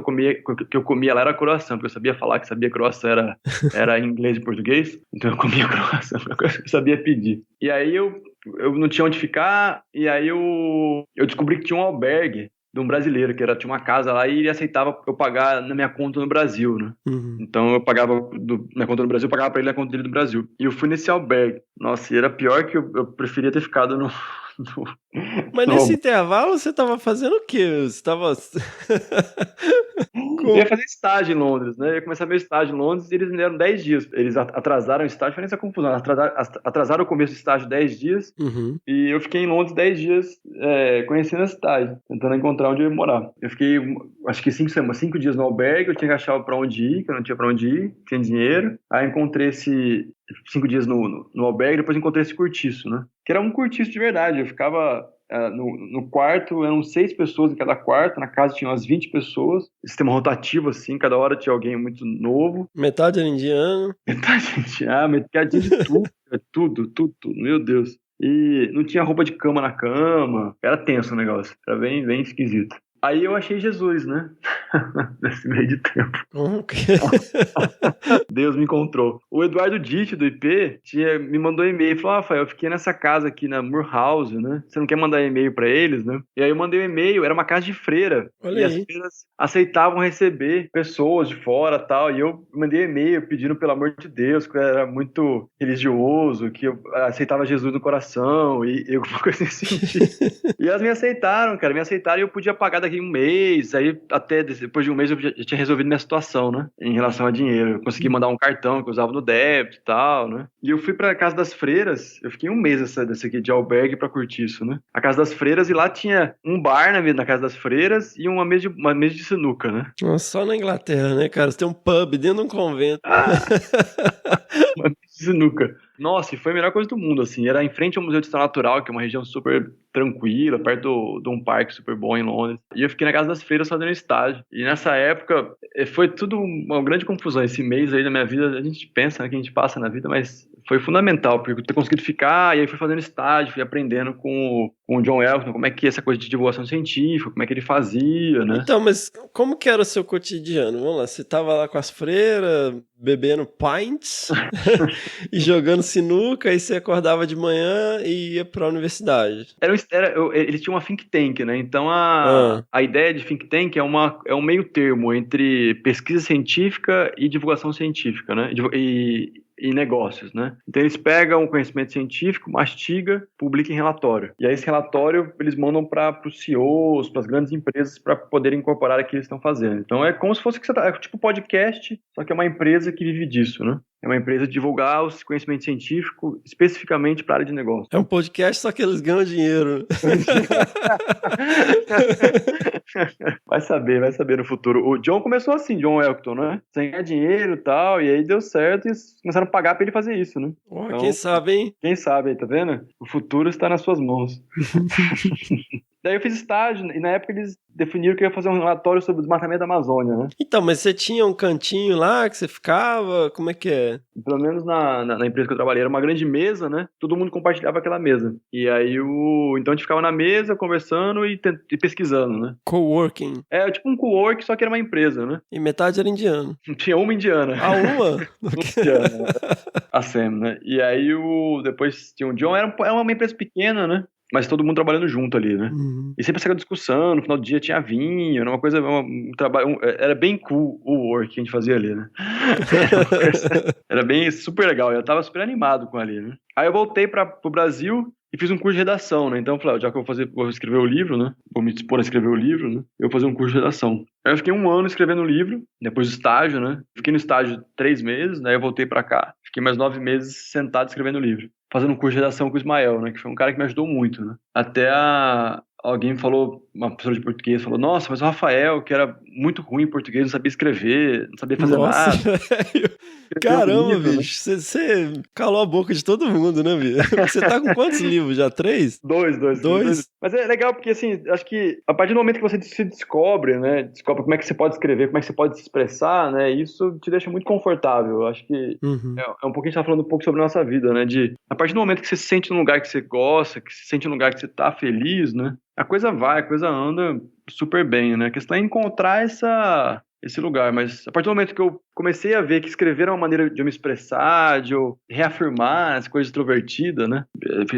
Speaker 6: que eu comia lá era croissant, porque eu sabia falar que sabia croissant era inglês e português. Então eu comia croissant, a coisa que eu sabia pedir. E aí eu não tinha onde ficar, e aí eu descobri que tinha um albergue de um brasileiro, que tinha uma casa lá e ele aceitava eu pagar na minha conta no Brasil, né? Uhum. Então eu pagava na conta no Brasil, eu pagava pra ele na conta dele do Brasil. E eu fui nesse albergue. Nossa, e era pior que eu preferia ter ficado no...
Speaker 4: Mas nesse intervalo você tava fazendo o quê? Você tava...
Speaker 6: Eu ia fazer estágio em Londres, né? Eu ia começar meu estágio em Londres e eles me deram 10 dias. Eles atrasaram o estágio, foi nessa confusão. Atrasaram o começo do estágio 10 dias.
Speaker 4: Uhum.
Speaker 6: E eu fiquei em Londres 10 dias conhecendo a cidade, tentando encontrar onde eu ia morar. Eu fiquei, acho que 5 dias no albergue, eu tinha que achar pra onde ir, que eu não tinha pra onde ir, tinha dinheiro. Aí encontrei 5 dias no albergue, depois encontrei esse cortiço, né? Que era um cortiço de verdade. Eu ficava... No quarto, eram 6 pessoas em cada quarto. Na casa tinha umas 20 pessoas. Sistema rotativo, assim. Cada hora tinha alguém muito novo.
Speaker 4: Metade era indiano.
Speaker 6: Metade indiano, metade de tudo. tudo. Meu Deus. E não tinha roupa de cama na cama. Era tenso o negócio. Era bem, bem esquisito. Aí eu achei Jesus, né? Nesse meio de tempo. Deus me encontrou. O Eduardo Ditt, do IP, me mandou e-mail. Falou, Rafael, eu fiquei nessa casa aqui na Moor House, né? Você não quer mandar e-mail pra eles, né? E aí eu mandei um e-mail, era uma casa de freira.
Speaker 4: Olha
Speaker 6: e
Speaker 4: aí.
Speaker 6: As freiras aceitavam receber pessoas de fora e tal. E eu mandei e-mail pedindo, pelo amor de Deus, que eu era muito religioso, que eu aceitava Jesus no coração e alguma coisa nesse sentido. E elas me aceitaram, cara. Me aceitaram e eu podia pagar daqui um mês, aí até depois de um mês eu já tinha resolvido minha situação, né, em relação a dinheiro. Eu consegui mandar um cartão que eu usava no débito e tal, né. E eu fui pra Casa das Freiras, eu fiquei um mês desse aqui de albergue pra curtir isso, né. A Casa das Freiras, e lá tinha um bar na Casa das Freiras e uma mesa de sinuca, né.
Speaker 4: Nossa, só na Inglaterra, né, cara? Você tem um pub dentro de um convento.
Speaker 6: Uma mesa de sinuca. Nossa, e foi a melhor coisa do mundo, assim. Era em frente ao Museu de História Natural, que é uma região super tranquila, perto de um parque super bom em Londres. E eu fiquei na Casa das Freiras fazendo estágio. E nessa época, foi tudo uma grande confusão. Esse mês aí da minha vida, a gente pensa, né, que a gente passa na vida, mas foi fundamental, porque eu ter conseguido ficar, e aí fui fazendo estágio, fui aprendendo com o John Elton, como é que é essa coisa de divulgação científica, como é que ele fazia, né?
Speaker 4: Então, mas como que era o seu cotidiano? Vamos lá, você tava lá com as freiras, bebendo pints e jogando sinuca, aí você acordava de manhã e ia pra universidade.
Speaker 6: Eles tinham uma think tank, né? Então a ideia de think tank é um meio termo entre pesquisa científica e divulgação científica, né? E negócios, né? Então eles pegam o conhecimento científico, mastiga, publica em relatório. E aí esse relatório eles mandam para os CEOs, para as grandes empresas, para poderem incorporar o que eles estão fazendo. Então é como se fosse tipo podcast, só que é uma empresa que vive disso, né? É uma empresa de divulgar o conhecimento científico especificamente para a área de negócio.
Speaker 4: É um podcast, só que eles ganham dinheiro.
Speaker 6: Vai saber no futuro. O John começou assim, John Elkington, né? Sem ganhar dinheiro e tal, e aí deu certo e começaram a pagar pra ele fazer isso, né?
Speaker 4: Então, quem sabe, hein?
Speaker 6: Quem sabe aí, tá vendo? O futuro está nas suas mãos. Daí eu fiz estágio, e na época eles definiram que eu ia fazer um relatório sobre o desmatamento da Amazônia, né?
Speaker 4: Então, mas você tinha um cantinho lá que você ficava? Como é que é?
Speaker 6: Pelo menos na empresa que eu trabalhei, era uma grande mesa, né? Todo mundo compartilhava aquela mesa. E aí, então a gente ficava na mesa, conversando e pesquisando, né?
Speaker 4: Coworking.
Speaker 6: É, tipo um cowork, só que era uma empresa, né?
Speaker 4: E metade era indiano.
Speaker 6: Tinha uma indiana.
Speaker 4: Ah, uma?
Speaker 6: Indiana, a Sam, né? E aí, depois tinha o John, era uma empresa pequena, né? Mas todo mundo trabalhando junto ali, né?
Speaker 4: Uhum.
Speaker 6: E sempre essa discussão, no final do dia tinha vinho, era uma coisa, um trabalho, era bem cool o work que a gente fazia ali, né? Era bem super legal, eu tava super animado com ali, né? Aí eu voltei pro Brasil e fiz um curso de redação, né? Então eu falei, já que eu vou escrever o livro, né? Vou me dispor a escrever o livro, né? Eu vou fazer um curso de redação. Aí eu fiquei 1 ano escrevendo o livro, depois do estágio, né? Fiquei no estágio 3 meses, daí eu voltei pra cá. Fiquei mais 9 meses sentado escrevendo o livro. Fazendo um curso de redação com o Ismael, né? Que foi um cara que me ajudou muito, né? Até alguém falou, uma professora de português falou, nossa, mas o Rafael, que era muito ruim em português, não sabia escrever, não sabia fazer nada.
Speaker 4: Velho. Caramba, bicho, você calou a boca de todo mundo, né, bicho? Você tá com quantos livros já? 3?
Speaker 6: Dois. Mas é legal porque, assim, acho que a partir do momento que você se descobre, né, descobre como é que você pode escrever, como é que você pode se expressar, né, isso te deixa muito confortável. Eu acho que é um pouco, a gente tá falando um pouco sobre a nossa vida, né, a partir do momento que você se sente num lugar que você gosta, que se sente num lugar que você tá feliz, né, a coisa anda super bem, né, a questão é encontrar esse lugar, mas a partir do momento que eu comecei a ver que escrever é uma maneira de eu me expressar, de eu reafirmar as coisas extrovertidas, né?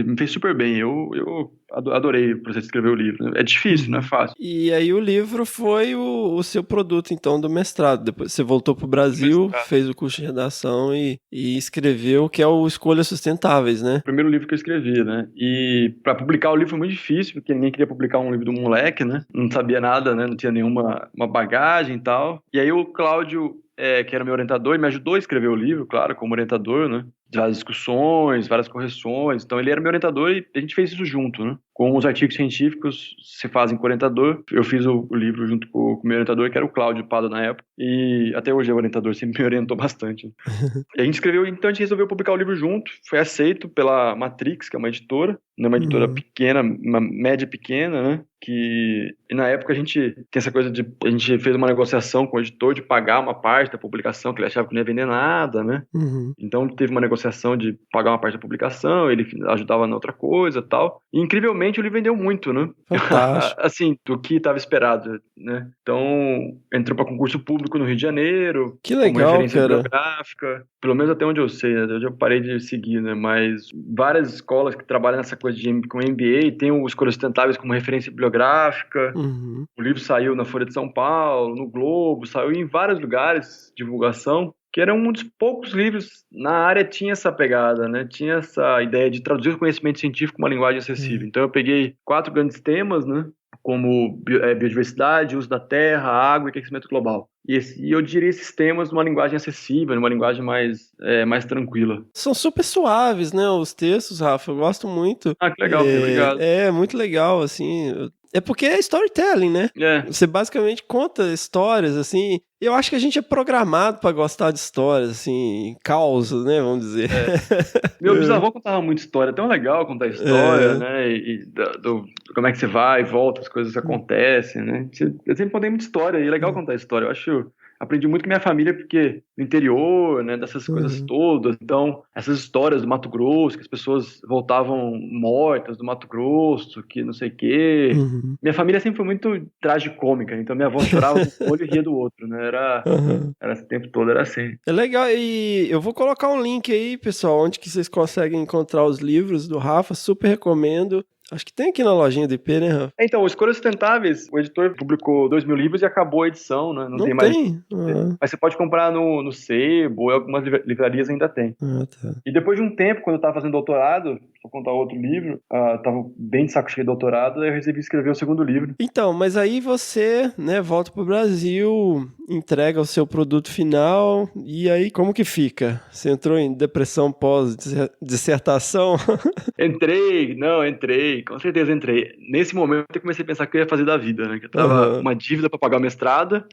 Speaker 6: Me fez super bem. Eu adorei o processo de escrever o livro. É difícil, não é fácil.
Speaker 4: E aí o livro foi o seu produto, então, do mestrado. Depois você voltou pro Brasil, fez o curso de redação e escreveu, que é o Escolhas Sustentáveis, né?
Speaker 6: O primeiro livro que eu escrevi, né? E pra publicar o livro foi muito difícil, porque ninguém queria publicar um livro do moleque, né? Não sabia nada, né? Não tinha nenhuma bagagem e tal. E aí o Cláudio, que era meu orientador, ele me ajudou a escrever o livro, claro, como orientador, né? Várias discussões, várias correções. Então ele era meu orientador e a gente fez isso junto, né? Com os artigos científicos se fazem com o orientador. Eu fiz o livro junto com o meu orientador, que era o Cláudio Pado na época. E até hoje é o orientador, sempre me orientou bastante. E a gente escreveu, então a gente resolveu publicar o livro junto. Foi aceito pela Matrix, que é uma editora. Uma editora pequena, uma média pequena, né? E na época a gente tem essa coisa a gente fez uma negociação com o editor de pagar uma parte da publicação, que ele achava que não ia vender nada, né? Então teve uma negociação de pagar uma parte da publicação, ele ajudava na outra coisa e tal. E incrivelmente o livro vendeu muito, né? Assim, do que estava esperado, né? Então entrou para concurso público no Rio de Janeiro.
Speaker 4: Que legal,
Speaker 6: como referência
Speaker 4: cara.
Speaker 6: bibliográfica. Pelo menos até onde eu sei, né? Hoje eu parei de seguir, né? Mas várias escolas que trabalham nessa coisa com MBA tem o Escolhas Sustentáveis como referência bibliográfica. O livro saiu na Folha de São Paulo, no Globo, saiu em vários lugares de divulgação, que era um dos poucos livros na área tinha essa pegada, né? Tinha essa ideia de traduzir o conhecimento científico com uma linguagem acessível. Então eu peguei 4 grandes temas, né? Como biodiversidade, uso da terra, água e aquecimento global. E eu diria esses temas numa linguagem acessível, numa linguagem mais tranquila.
Speaker 4: São super suaves, né, os textos, Rafa, eu gosto muito.
Speaker 6: Ah, que legal, obrigado.
Speaker 4: É muito legal, assim. É porque é storytelling, né? Você basicamente conta histórias, assim. E eu acho que a gente é programado pra gostar de histórias, assim, causos, né? Vamos dizer.
Speaker 6: Meu bisavô contava muita história. É tão legal contar história, né? E como é que você vai e volta, as coisas acontecem, né? Eu sempre contei muita história e é legal contar história. Eu acho... Aprendi muito com minha família, porque no interior, né, dessas coisas todas. Então, essas histórias do Mato Grosso, que as pessoas voltavam mortas do Mato Grosso, que não sei o quê. Minha família sempre foi muito tragicômica, então minha avó chorava um olho e ria do outro, né? Era esse tempo todo, era assim.
Speaker 4: É legal, e eu vou colocar um link aí, pessoal, onde que vocês conseguem encontrar os livros do Rafa, super recomendo. Acho que tem aqui na lojinha do IP, né, Rafa?
Speaker 6: Então, Escolhas Sustentáveis, o editor publicou 2.000 livros e acabou a edição, né? Não tem mais. Mas você pode comprar no Sebo, e algumas livrarias ainda tem.
Speaker 4: Tá.
Speaker 6: E depois de um tempo, quando eu tava fazendo doutorado, vou contar outro livro, tava bem de saco cheio de doutorado, aí eu resolvi escrever o segundo livro.
Speaker 4: Então, mas aí você, né, volta pro Brasil, entrega o seu produto final, e aí como que fica? Você entrou em depressão pós-dissertação?
Speaker 6: Entrei. com certeza entrei. Nesse momento eu comecei a pensar o que eu ia fazer da vida, né? Que eu tava uma dívida pra pagar o mestrado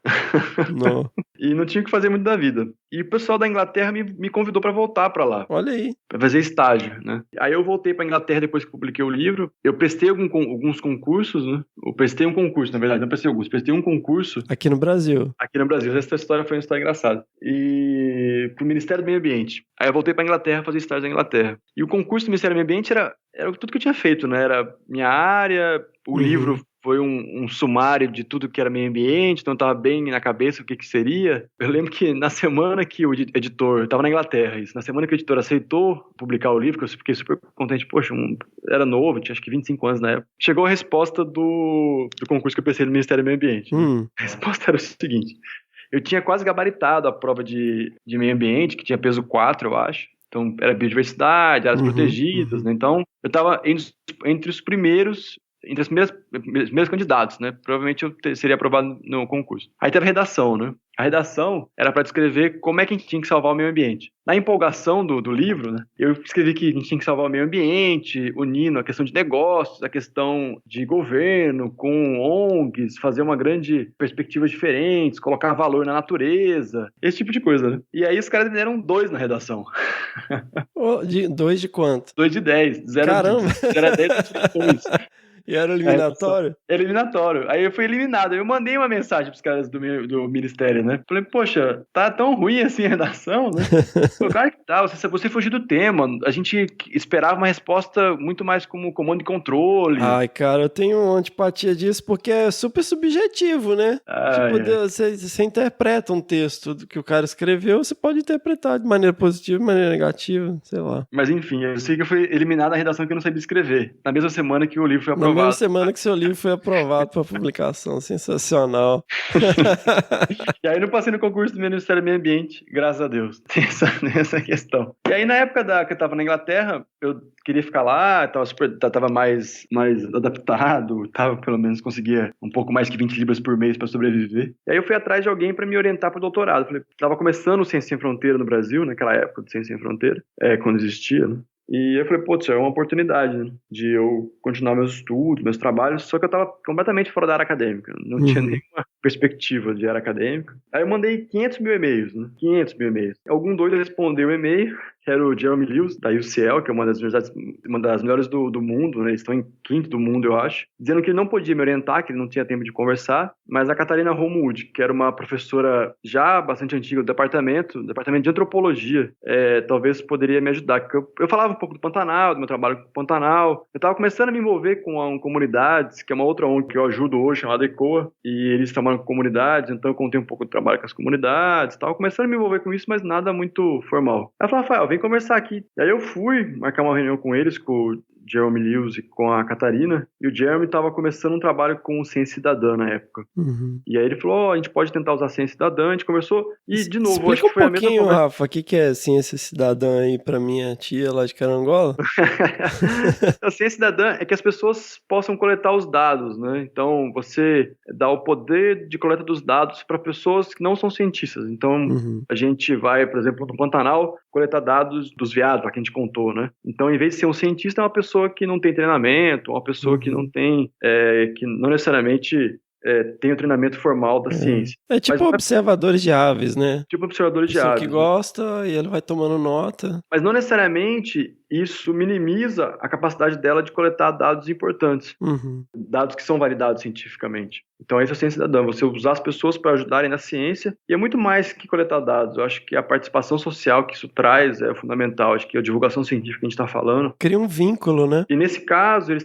Speaker 6: e não tinha o que fazer muito da vida. E o pessoal da Inglaterra me convidou pra voltar pra lá.
Speaker 4: Olha aí.
Speaker 6: Pra fazer estágio, né? Aí eu voltei pra Inglaterra depois que publiquei o livro. Eu prestei alguns concursos, né? Eu prestei um concurso, na verdade, não prestei alguns. Prestei um concurso.
Speaker 4: Aqui no Brasil.
Speaker 6: Aqui no Brasil. Essa história foi uma história engraçada. E pro Ministério do Meio Ambiente. Aí eu voltei pra Inglaterra fazer estágio na Inglaterra. E o concurso do Ministério do Meio Ambiente era tudo que eu tinha feito, né? Era minha área, o livro foi um sumário de tudo que era meio ambiente, então estava bem na cabeça o que seria. Eu lembro que na semana que o editor, eu estava na Inglaterra, isso, na semana que o editor aceitou publicar o livro, que eu fiquei super contente, poxa, era novo, tinha acho que 25 anos na época, chegou a resposta do concurso que eu prestei no Ministério do Meio Ambiente. A resposta era o seguinte: eu tinha quase gabaritado a prova de meio ambiente, que tinha peso 4, eu acho. Então, era biodiversidade, áreas protegidas, né? Então, eu estava entre os primeiros candidatos, né? Provavelmente eu seria aprovado no concurso. Aí teve a redação, né? A redação era para descrever como é que a gente tinha que salvar o meio ambiente. Na empolgação do livro, né, eu escrevi que a gente tinha que salvar o meio ambiente, unindo a questão de negócios, a questão de governo, com ONGs, fazer uma grande perspectiva diferente, colocar valor na natureza, esse tipo de coisa, né? E aí os caras me deram 2 na redação.
Speaker 4: 2 de quanto?
Speaker 6: 2 de 10.
Speaker 4: Caramba!
Speaker 6: 0 a 10 eu tirei 2.
Speaker 4: E era eliminatório?
Speaker 6: Eliminatório. Aí eu fui eliminado. Eu mandei uma mensagem pros caras do ministério, né? Falei, poxa, tá tão ruim assim a redação, né? Claro que tá, você fugiu do tema. A gente esperava uma resposta muito mais como comando e controle.
Speaker 4: Ai, cara, eu tenho antipatia disso porque é super subjetivo, né? Você interpreta um texto que o cara escreveu, você pode interpretar de maneira positiva, de maneira negativa, sei lá.
Speaker 6: Mas enfim, eu sei que eu fui eliminado da redação que eu não sabia escrever. Na mesma semana que o livro foi aprovado.
Speaker 4: Na mesma semana que seu livro foi aprovado para publicação. Sensacional.
Speaker 6: E aí não passei no concurso do Ministério do Meio Ambiente, graças a Deus. Tem essa questão. E aí na época que eu tava na Inglaterra, eu queria ficar lá, tava mais adaptado, pelo menos conseguia um pouco mais que 20 libras por mês para sobreviver. E aí eu fui atrás de alguém para me orientar pro doutorado. Falei, tava começando o Ciência Sem Fronteira no Brasil, naquela época do Ciência Sem Fronteira, quando existia, né? E eu falei, putz, é uma oportunidade, né, de eu continuar meus estudos, meus trabalhos, só que eu tava completamente fora da área acadêmica, não tinha nenhuma perspectiva de área acadêmica. Aí eu mandei 500 mil e-mails, né, 500 mil e-mails. Algum doido respondeu o e-mail, que era o Jeremy Lewis, da UCL, que é uma das melhores do mundo, né, eles estão em 5º do mundo, eu acho, dizendo que ele não podia me orientar, que ele não tinha tempo de conversar, mas a Catarina Homewood, que era uma professora já bastante antiga do departamento de antropologia, talvez poderia me ajudar, porque eu falava um pouco do Pantanal, do meu trabalho com o Pantanal, eu estava começando a me envolver com comunidades, que é uma outra ONG que eu ajudo hoje, chamada ECOA, e eles trabalham com comunidades, então eu contei um pouco do trabalho com as comunidades, estava começando a me envolver com isso, mas nada muito formal. Ela falou, Rafael, vem conversar aqui. E aí eu fui marcar uma reunião com eles, com o Jeremy Lewis e com a Catarina, e o Jeremy estava começando um trabalho com Ciência Cidadã na época. E aí ele falou, a gente pode tentar usar Ciência Cidadã, a gente conversou, e de novo,
Speaker 4: explica
Speaker 6: acho que foi a mesma
Speaker 4: conversa. Explica um pouquinho, Rafa, o que é Ciência Cidadã aí pra minha tia lá de Carangola?
Speaker 6: A Ciência Cidadã é que as pessoas possam coletar os dados, né? Então, você dá o poder de coleta dos dados para pessoas que não são cientistas. Então, a gente vai, por exemplo, no Pantanal, coletar dados dos veados, lá que a gente contou, né? Então, em vez de ser um cientista, é uma pessoa que não tem treinamento, uma pessoa que não tem, que não necessariamente tem o treinamento formal da ciência.
Speaker 4: É tipo observadores de aves, né?
Speaker 6: Tipo observadores de aves.
Speaker 4: Que gosta e ele vai tomando nota.
Speaker 6: Mas não necessariamente isso minimiza a capacidade dela de coletar dados importantes. Dados que são validados cientificamente. Então, essa é a ciência cidadã. Você usar as pessoas para ajudarem na ciência. E é muito mais que coletar dados. Eu acho que a participação social que isso traz é fundamental. Acho que a divulgação científica que a gente está falando.
Speaker 4: Cria um vínculo, né?
Speaker 6: E nesse caso, eles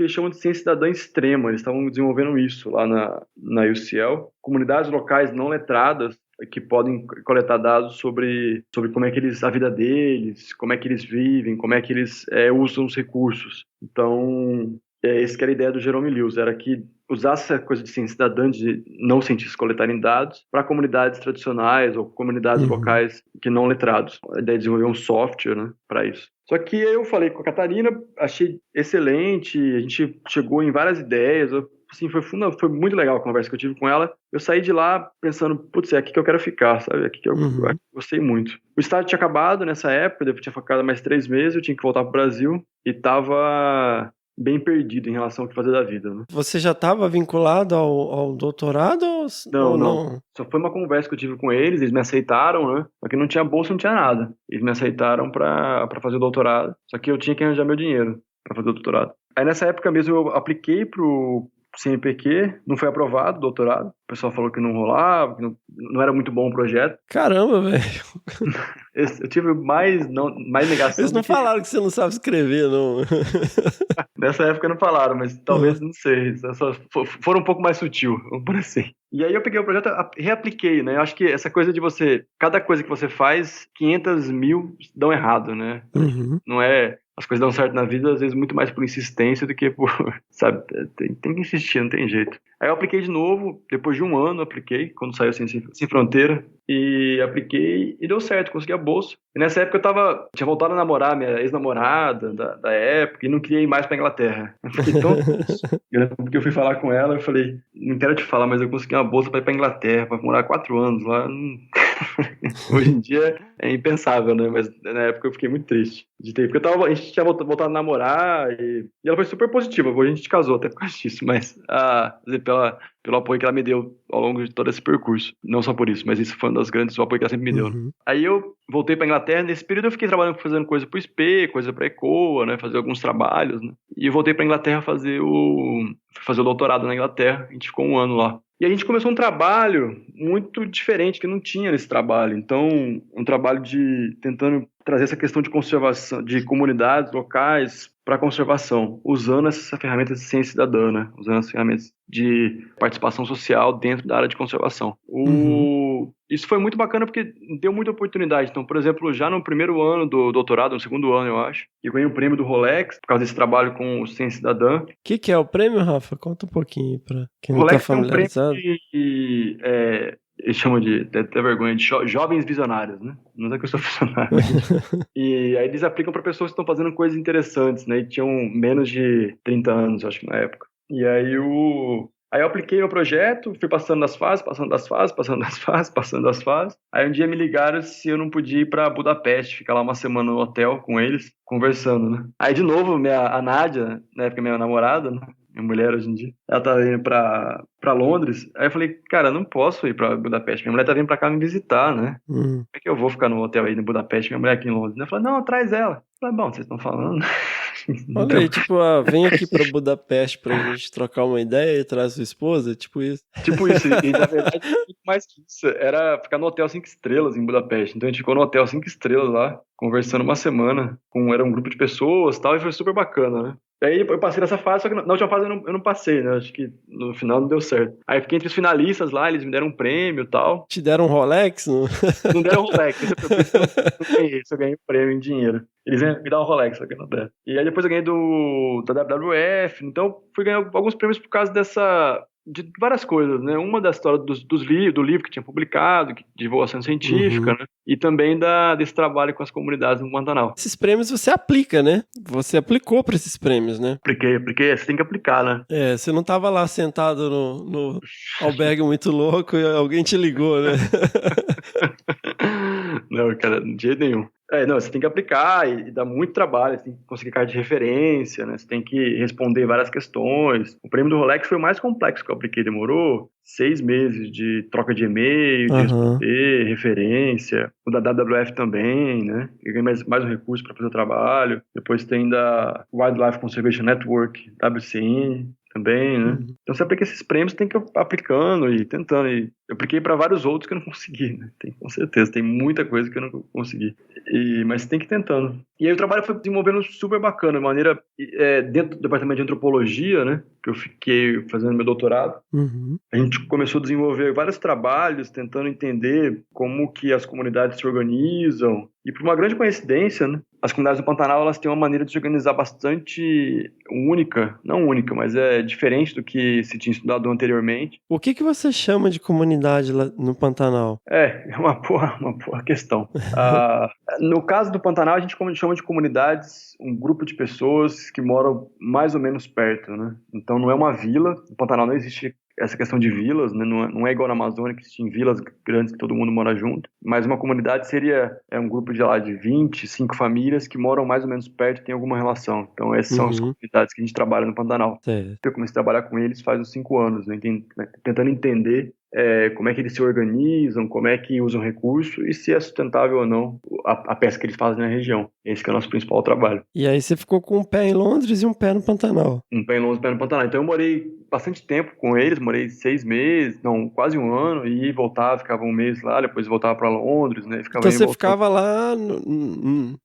Speaker 6: chamam de ciência cidadã extrema. Eles estavam desenvolvendo isso lá na UCL. Comunidades locais não letradas que podem coletar dados sobre como é que a vida deles, como é que eles vivem, como é que eles usam os recursos. Então, essa que era a ideia do Jeremy Lewis, era que usasse essa coisa de ciência cidadã, de não cientistas coletarem dados, para comunidades tradicionais ou comunidades locais que não letrados. A ideia de desenvolver um software, né, para isso. Só que eu falei com a Catarina, achei excelente, a gente chegou em várias ideias, assim, foi muito legal a conversa que eu tive com ela. Eu saí de lá pensando, putz, é aqui que eu quero ficar, sabe? Aqui que eu gostei muito. O estágio tinha acabado nessa época, eu tinha ficado mais 3 meses, eu tinha que voltar pro Brasil e tava bem perdido em relação ao que fazer da vida, né?
Speaker 4: Você já estava vinculado ao doutorado ou não?
Speaker 6: Só foi uma conversa que eu tive com eles me aceitaram, né? Só que não tinha bolsa, não tinha nada. Eles me aceitaram pra fazer o doutorado, só que eu tinha que arranjar meu dinheiro pra fazer o doutorado. Aí nessa época mesmo eu apliquei pro CNPq, não foi aprovado o doutorado. O pessoal falou que não rolava, que não era muito bom o projeto.
Speaker 4: Caramba, velho.
Speaker 6: Eu tive mais negação.
Speaker 4: Eles não falaram que você não sabe escrever, não.
Speaker 6: Nessa época não falaram, mas talvez, não sei. Só foram um pouco mais sutil, vamos por assim. E aí eu peguei o projeto, reapliquei, né? Eu acho que essa coisa de cada coisa que você faz, 500 mil dão errado, né?
Speaker 4: Uhum.
Speaker 6: Não é... As coisas dão certo na vida, às vezes, muito mais por insistência do que por, sabe, tem que insistir, não tem jeito. Aí eu apliquei de novo, depois de um ano apliquei, quando saiu Sem Fronteira, e apliquei e deu certo, consegui a bolsa. E nessa época tinha voltado a namorar minha ex-namorada da época e não queria ir mais pra Inglaterra. Eu fiquei tão porque eu fui falar com ela, eu falei, não quero te falar, mas eu consegui uma bolsa pra ir pra Inglaterra, pra morar 4 anos lá. Hoje em dia é impensável, né? Mas na época eu fiquei muito triste de ter, porque a gente tinha voltado a namorar e ela foi super positiva. Hoje a gente casou até por causa disso, mas pelo apoio que ela me deu ao longo de todo esse percurso. Não só por isso, mas isso foi um dos grandes apoios que ela sempre me deu.
Speaker 4: Uhum.
Speaker 6: Aí eu voltei pra Inglaterra, nesse período eu fiquei trabalhando, fazendo coisa pro SP, coisa pra ECOA, né? Fazer alguns trabalhos, né? E eu voltei pra Inglaterra fazer o doutorado na Inglaterra. A gente ficou 1 ano lá. E a gente começou um trabalho muito diferente, que não tinha nesse trabalho. Então, um trabalho tentando trazer essa questão de conservação, de comunidades locais para conservação, usando essa ferramenta de ciência cidadã, né? Usando as ferramentas de participação social dentro da área de conservação. Isso foi muito bacana porque deu muita oportunidade. Então, por exemplo, já no primeiro ano do doutorado, no segundo ano, eu acho, eu ganhei o prêmio do Rolex por causa desse trabalho com o Ciência Cidadã.
Speaker 4: O que é o prêmio, Rafa? Conta um pouquinho para quem não está familiarizado.
Speaker 6: É um prêmio de eles chamam de, até vergonha, de jovens visionários, né? Não é que eu sou visionário. E aí eles aplicam para pessoas que estão fazendo coisas interessantes, né? E tinham menos de 30 anos, acho que na época. E aí eu apliquei meu projeto, fui passando das fases. Aí um dia me ligaram se eu não podia ir para Budapeste, ficar lá uma semana no hotel com eles, conversando, né? Aí de novo, a Nádia, na época minha namorada, né? Minha mulher hoje em dia, ela tava indo pra Londres. Aí eu falei, cara, não posso ir pra Budapeste. Minha mulher tá vindo pra cá me visitar, né? Como é que eu vou ficar no hotel aí em Budapeste, minha mulher aqui em Londres? Ela falou, não, traz ela. Eu falei, bom, vocês estão falando.
Speaker 4: Olha aí, tipo, vem aqui pra Budapeste pra gente trocar uma ideia e traz sua esposa, tipo isso.
Speaker 6: Tipo isso, e na verdade, muito mais que isso, era ficar no hotel 5 estrelas em Budapeste. Então a gente ficou no hotel 5 estrelas lá, conversando uma semana, era um grupo de pessoas e tal, e foi super bacana, né? Aí eu passei nessa fase, só que na última fase eu não passei, né? Acho que no final não deu certo. Aí fiquei entre os finalistas lá, eles me deram um prêmio e tal.
Speaker 4: Te deram um Rolex?
Speaker 6: Não deram um Rolex, eu ganhei um prêmio em dinheiro. Eles me deram um Rolex, só que não deram. E aí depois eu ganhei da WWF, então fui ganhar alguns prêmios por causa de várias coisas, né? Uma da história do livro que tinha publicado, de divulgação científica, né? E também desse trabalho com as comunidades no Pantanal.
Speaker 4: Esses prêmios você aplica, né? Você aplicou para esses prêmios, né?
Speaker 6: Apliquei, você tem que aplicar, né?
Speaker 4: Você não tava lá sentado no albergue muito louco e alguém te ligou, né?
Speaker 6: Não, cara, de jeito nenhum. Não, você tem que aplicar e dá muito trabalho, você tem que conseguir carta de referência, né? Você tem que responder várias questões. O prêmio do Rolex foi o mais complexo que eu apliquei, demorou 6 meses de troca de e-mail, de responder, referência. O da WWF também, né? Eu ganhei mais um recurso para fazer o trabalho. Depois tem da Wildlife Conservation Network, WCN. Também, né? Então você aplica esses prêmios, tem que ir aplicando e tentando. E eu apliquei para vários outros que eu não consegui, né? Com certeza, tem muita coisa que eu não consegui. Mas tem que ir tentando. E aí o trabalho foi desenvolvendo super bacana, de maneira dentro do departamento de antropologia, né? Que eu fiquei fazendo meu doutorado. A gente começou a desenvolver vários trabalhos, tentando entender como que as comunidades se organizam. E por uma grande coincidência, né? As comunidades do Pantanal, elas têm uma maneira de se organizar bastante única, não única, mas é diferente do que se tinha estudado anteriormente.
Speaker 4: O que você chama de comunidade lá no Pantanal?
Speaker 6: É uma boa questão. No caso do Pantanal, a gente chama de comunidades um grupo de pessoas que moram mais ou menos perto, né? Então não é uma vila, no Pantanal não existe essa questão de vilas, né? Não é igual na Amazônia, que tem vilas grandes que todo mundo mora junto, mas uma comunidade seria um grupo de 25 famílias que moram mais ou menos perto e tem alguma relação. Então essas são as comunidades que a gente trabalha no Pantanal. Eu comecei a trabalhar com eles faz uns 5 anos, né? Tentando entender como é que eles se organizam, como é que usam recurso e se é sustentável ou não a pesca que eles fazem na região. Esse que é o nosso principal trabalho.
Speaker 4: E aí você ficou com um pé em Londres e um pé no Pantanal.
Speaker 6: Um pé em Londres e um pé no Pantanal. Então eu morei bastante tempo com eles, morei 6 meses, não, quase 1 ano, e voltava, ficava 1 mês lá, depois voltava para Londres, né?
Speaker 4: Então você ficava lá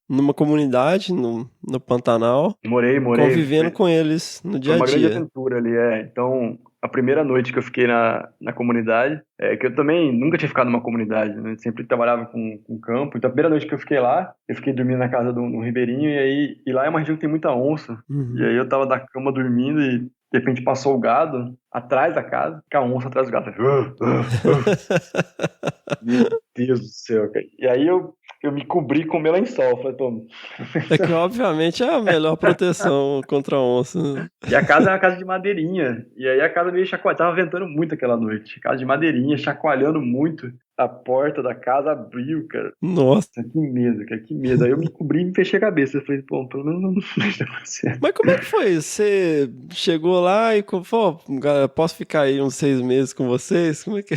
Speaker 4: numa comunidade, no Pantanal,
Speaker 6: morei,
Speaker 4: convivendo com eles no dia a dia.
Speaker 6: Foi uma grande aventura ali, Então, a primeira noite que eu fiquei na comunidade, que eu também nunca tinha ficado numa comunidade, né? Sempre trabalhava com campo. Então, a primeira noite que eu fiquei lá, eu fiquei dormindo na casa de um ribeirinho, e lá é uma região que tem muita onça. E aí eu tava da cama dormindo e de repente passou o gado atrás da casa, com a onça atrás do gado. Meu Deus do céu, cara. E aí eu me cobri com meu lençol. Falei, pô...
Speaker 4: É que obviamente é a melhor proteção contra a onça.
Speaker 6: E a casa é uma casa de madeirinha. E aí a casa meio chacoalhando. Tava ventando muito aquela noite. Casa de madeirinha, chacoalhando muito. A porta da casa abriu, cara.
Speaker 4: Nossa.
Speaker 6: Que medo, cara, que medo. Aí eu me cobri e me fechei a cabeça. Eu falei, pô, pelo menos não deixa acontecer.
Speaker 4: Mas como é que foi? Você chegou lá e falou, posso ficar aí uns 6 meses com vocês? Como é que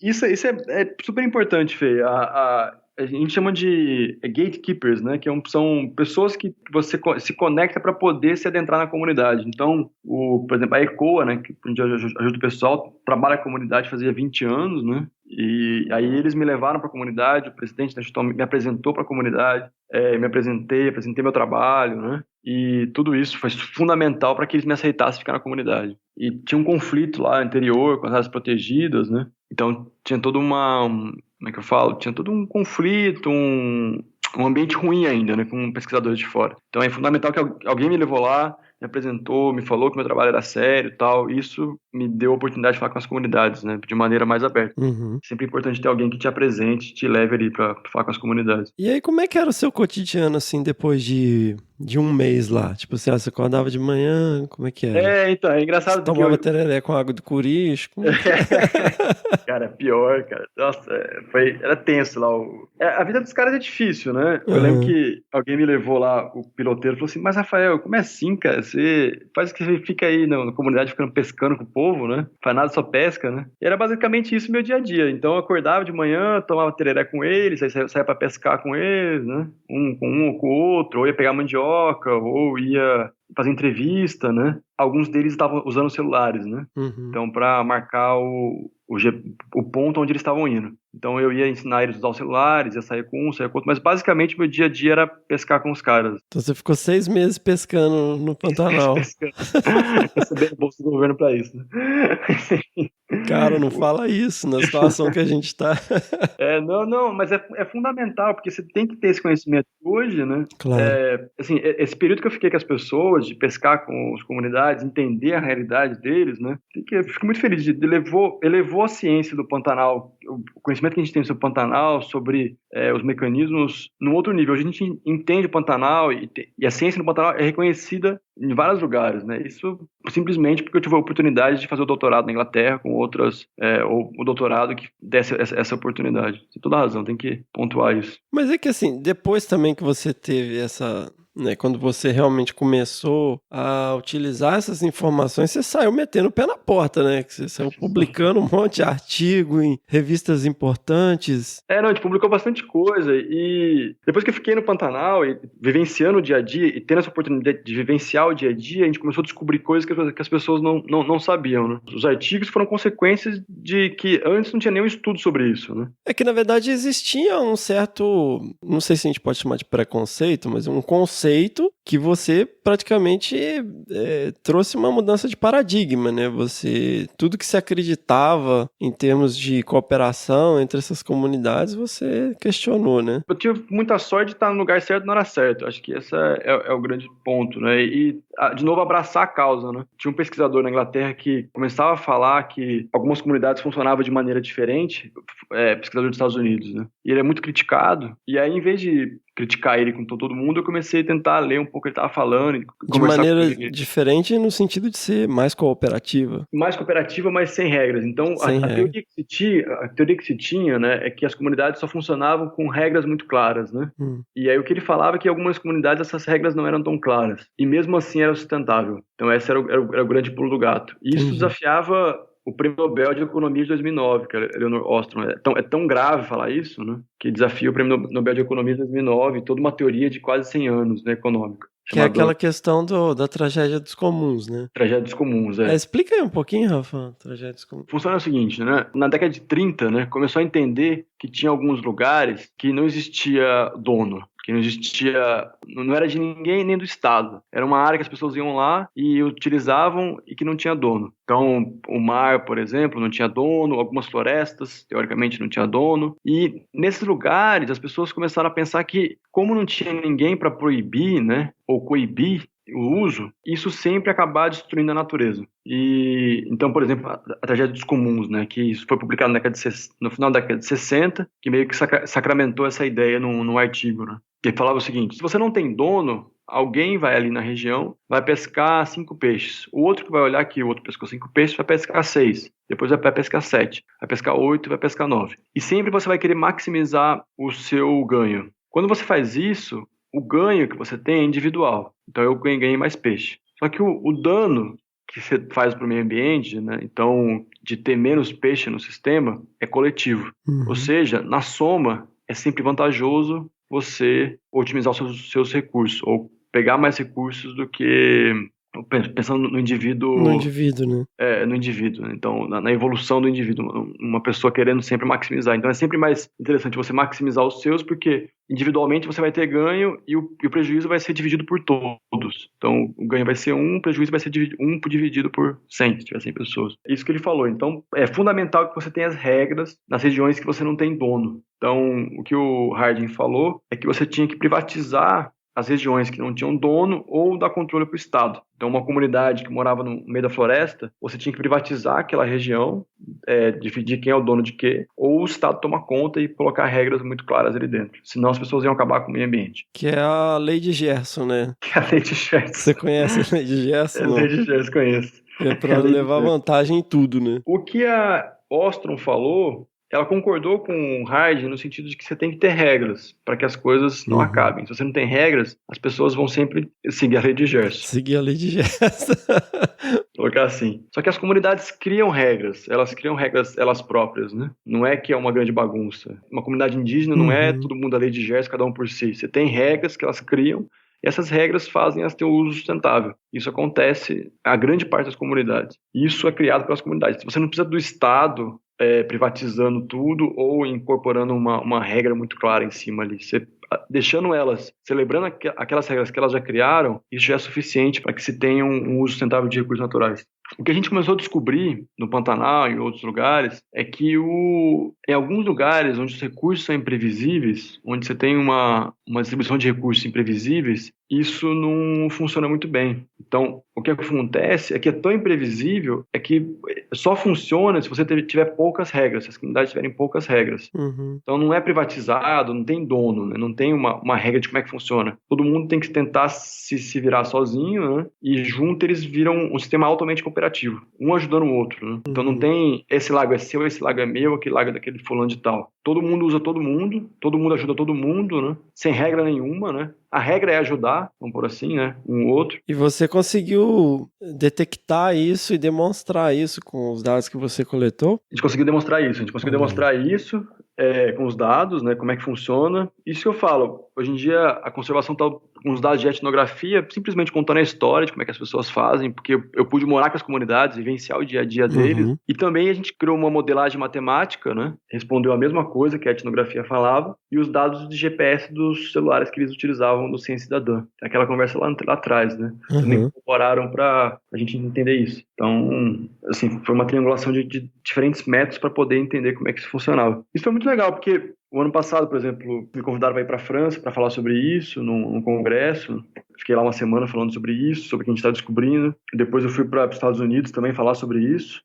Speaker 6: Isso é super importante, Fê. A gente chama de gatekeepers, né? Que são pessoas que você se conecta para poder se adentrar na comunidade. Então, por exemplo, a ECOA, né? Que a gente ajuda o pessoal, trabalha a comunidade fazia 20 anos, né? E aí eles me levaram para a comunidade, o presidente da gestão me apresentou para a comunidade, me apresentei meu trabalho, né? E tudo isso foi fundamental para que eles me aceitassem ficar na comunidade. E tinha um conflito lá anterior com as áreas protegidas, né? Então tinha toda como é que eu falo? Tinha todo um conflito, um ambiente ruim ainda, né? Com pesquisadores de fora. Então é fundamental que alguém me levou lá, me apresentou, me falou que meu trabalho era sério e tal. Isso me deu a oportunidade de falar com as comunidades, né? De maneira mais aberta. Sempre é importante ter alguém que te apresente, te leve ali pra falar com as comunidades.
Speaker 4: E aí, como é que era o seu cotidiano, assim, depois de 1 mês lá? Tipo assim, você acordava de manhã, como é que era?
Speaker 6: Então, é engraçado.
Speaker 4: Você tomava tereré com água do Curisco?
Speaker 6: Cara, pior, cara. Nossa, era tenso lá. A vida dos caras é difícil, né? Eu lembro que alguém me levou lá, o piloteiro, falou assim, mas Rafael, como é assim, cara? Você faz que você fica aí na comunidade ficando pescando com o povo, né? Faz nada, só pesca, né? E era basicamente isso meu dia a dia. Então eu acordava de manhã, tomava tereré com eles, aí saía pra pescar com eles, né? Um com um ou com o outro, ou ia pegar mandioca, ou ia fazer entrevista, né? Alguns deles estavam usando celulares, né? Então, para marcar o ponto onde eles estavam indo. Então, eu ia ensinar eles a usar os celulares, ia sair com um, sair com outro, mas basicamente meu dia a dia era pescar com os caras.
Speaker 4: Então, você ficou 6 meses pescando no Pantanal.
Speaker 6: Recebendo bolsa do governo para isso, né?
Speaker 4: Cara, não fala isso na situação que a gente tá.
Speaker 6: Não, mas é fundamental, porque você tem que ter esse conhecimento hoje, né?
Speaker 4: Claro.
Speaker 6: Assim, esse período que eu fiquei com as pessoas, de pescar com as comunidades, entender a realidade deles, né? Eu fico muito feliz, elevou a ciência do Pantanal, o conhecimento que a gente tem sobre o Pantanal, sobre os mecanismos, num outro nível. Hoje a gente entende o Pantanal e a ciência do Pantanal é reconhecida em vários lugares, né? Isso simplesmente porque eu tive a oportunidade de fazer o doutorado na Inglaterra com outras, ou o doutorado que desse essa oportunidade. Tem toda a razão, tem que pontuar isso.
Speaker 4: Mas é que assim, depois também que você teve essa... Né, quando você realmente começou a utilizar essas informações, você saiu metendo o pé na porta, né? Você saiu publicando um monte de artigo em revistas importantes.
Speaker 6: A gente publicou bastante coisa. E depois que eu fiquei no Pantanal e vivenciando o dia a dia e tendo essa oportunidade de vivenciar o dia a dia, a gente começou a descobrir coisas que as pessoas não sabiam, né? Os artigos foram consequências de que antes não tinha nenhum estudo sobre isso, né?
Speaker 4: É que, na verdade, existia um certo... Não sei se a gente pode chamar de preconceito, mas um conceito que você praticamente trouxe uma mudança de paradigma, né? Tudo que se acreditava em termos de cooperação entre essas comunidades, você questionou, né?
Speaker 6: Eu tive muita sorte de estar no lugar certo na hora certa. Acho que esse é o grande ponto, né? E, de novo, abraçar a causa, né? Tinha um pesquisador na Inglaterra que começava a falar que algumas comunidades funcionavam de maneira diferente, pesquisador dos Estados Unidos, né? E ele é muito criticado. E aí, em vez de criticar ele com todo mundo, eu comecei a tentar ler um pouco o que ele estava falando.
Speaker 4: De maneira diferente no sentido de ser mais cooperativa.
Speaker 6: Mais cooperativa, mas sem regras. Então, a teoria que se tinha, né, é que as comunidades só funcionavam com regras muito claras, né? E aí o que ele falava é que em algumas comunidades essas regras não eram tão claras. E mesmo assim era sustentável. Então esse era o grande pulo do gato. E isso desafiava o Prêmio Nobel de Economia de 2009, que é Elinor Ostrom. É tão grave falar isso, né, que desafia o Prêmio Nobel de Economia de 2009, toda uma teoria de quase 100 anos, né, econômica.
Speaker 4: Que é aquela questão da tragédia dos comuns, né?
Speaker 6: Tragédia dos comuns, é.
Speaker 4: Explica aí um pouquinho, Rafa, tragédia dos comuns.
Speaker 6: Funciona o seguinte, né? Na década de 30, né, começou a entender que tinha alguns lugares que não existia dono, que não existia, não era de ninguém nem do Estado. Era uma área que as pessoas iam lá e utilizavam e que não tinha dono. Então, o mar, por exemplo, não tinha dono, algumas florestas, teoricamente, não tinha dono. E nesses lugares, as pessoas começaram a pensar que, como não tinha ninguém para proibir, né, ou coibir o uso, isso sempre acabava destruindo a natureza. E então, por exemplo, a tragédia dos comuns, né, que isso foi publicado no final da década de 60, que meio que sacramentou essa ideia num artigo, né? Que falava o seguinte: se você não tem dono, alguém vai ali na região, vai pescar 5 peixes. O outro que vai olhar que o outro pescou 5 peixes vai pescar 6. Depois vai pescar 7. Vai pescar 8 e vai pescar 9. E sempre você vai querer maximizar o seu ganho. Quando você faz isso, o ganho que você tem é individual. Então eu ganhei mais peixe. Só que o dano que você faz para o meio ambiente, né, então de ter menos peixe no sistema, é coletivo. Ou seja, na soma, é sempre vantajoso você otimizar os seus recursos, ou pegar mais recursos do que... Pensando no indivíduo...
Speaker 4: No indivíduo, né?
Speaker 6: No indivíduo. Então, na evolução do indivíduo. Uma pessoa querendo sempre maximizar. Então, é sempre mais interessante você maximizar os seus, porque individualmente você vai ter ganho e o prejuízo vai ser dividido por todos. Então, o ganho vai ser 1, o prejuízo vai ser dividido por 100, se tiver 100 pessoas. É isso que ele falou. Então, é fundamental que você tenha as regras nas regiões que você não tem dono. Então, o que o Harding falou é que você tinha que privatizar as regiões que não tinham dono ou dar controle para o Estado. Então, uma comunidade que morava no meio da floresta, você tinha que privatizar aquela região, dividir quem é o dono de quê, ou o Estado tomar conta e colocar regras muito claras ali dentro. Senão as pessoas iam acabar com o meio ambiente.
Speaker 4: Que é a lei de Gerson, né?
Speaker 6: Que é a lei de Gerson.
Speaker 4: Você conhece a lei de Gerson?
Speaker 6: A lei de Gerson, conheço.
Speaker 4: É para levar vantagem em tudo, né?
Speaker 6: O que a Ostrom falou... Ela concordou com o Harding no sentido de que você tem que ter regras para que as coisas não acabem. Se você não tem regras, as pessoas vão sempre seguir a lei de Gerson.
Speaker 4: Seguir a lei de Gerson.
Speaker 6: Colocar assim. Só que as comunidades criam regras. Elas criam regras elas próprias, né? Não é que é uma grande bagunça. Uma comunidade indígena não é todo mundo a lei de Gerson, cada um por si. Você tem regras que elas criam e essas regras fazem elas ter um uso sustentável. Isso acontece a grande parte das comunidades. Isso é criado pelas comunidades. Você não precisa do Estado... privatizando tudo ou incorporando uma regra muito clara em cima ali. Você, deixando elas, celebrando aquelas regras que elas já criaram, isso já é suficiente para que se tenha um uso sustentável de recursos naturais. O que a gente começou a descobrir no Pantanal e em outros lugares é que em alguns lugares onde os recursos são imprevisíveis, onde você tem uma distribuição de recursos imprevisíveis, isso não funciona muito bem. Então, o que acontece é que é tão imprevisível é que só funciona se você tiver poucas regras, se as comunidades tiverem poucas regras. Então, não é privatizado, não tem dono, né? Não tem uma regra de como é que funciona. Todo mundo tem que tentar se virar sozinho, né? E junto eles viram um sistema altamente cooperativo, um ajudando o outro, né? Então, não tem esse lago é seu, esse lago é meu, aquele lago é daquele fulano de tal. Todo mundo usa todo mundo ajuda todo mundo, né? Sem regra nenhuma, né? A regra é ajudar, vamos por assim, né? Um outro.
Speaker 4: E você conseguiu detectar isso e demonstrar isso com os dados que você coletou?
Speaker 6: A gente conseguiu demonstrar isso com os dados, né? Como é que funciona. Isso que eu falo. Hoje em dia, a conservação está com os dados de etnografia, simplesmente contando a história de como é que as pessoas fazem, porque eu pude morar com as comunidades, vivenciar o dia a dia deles. E também a gente criou uma modelagem matemática, né? Respondeu a mesma coisa que a etnografia falava, e os dados de GPS dos celulares que eles utilizavam do Ciência Cidadã. Aquela conversa lá atrás, né? Também incorporaram para a gente entender isso. Então, assim, foi uma triangulação de diferentes métodos para poder entender como é que isso funcionava. Isso foi muito legal, porque o ano passado, por exemplo, me convidaram para ir para a França para falar sobre isso, num congresso. Fiquei lá uma semana falando sobre isso, sobre o que a gente está descobrindo. Depois eu fui para os Estados Unidos também falar sobre isso,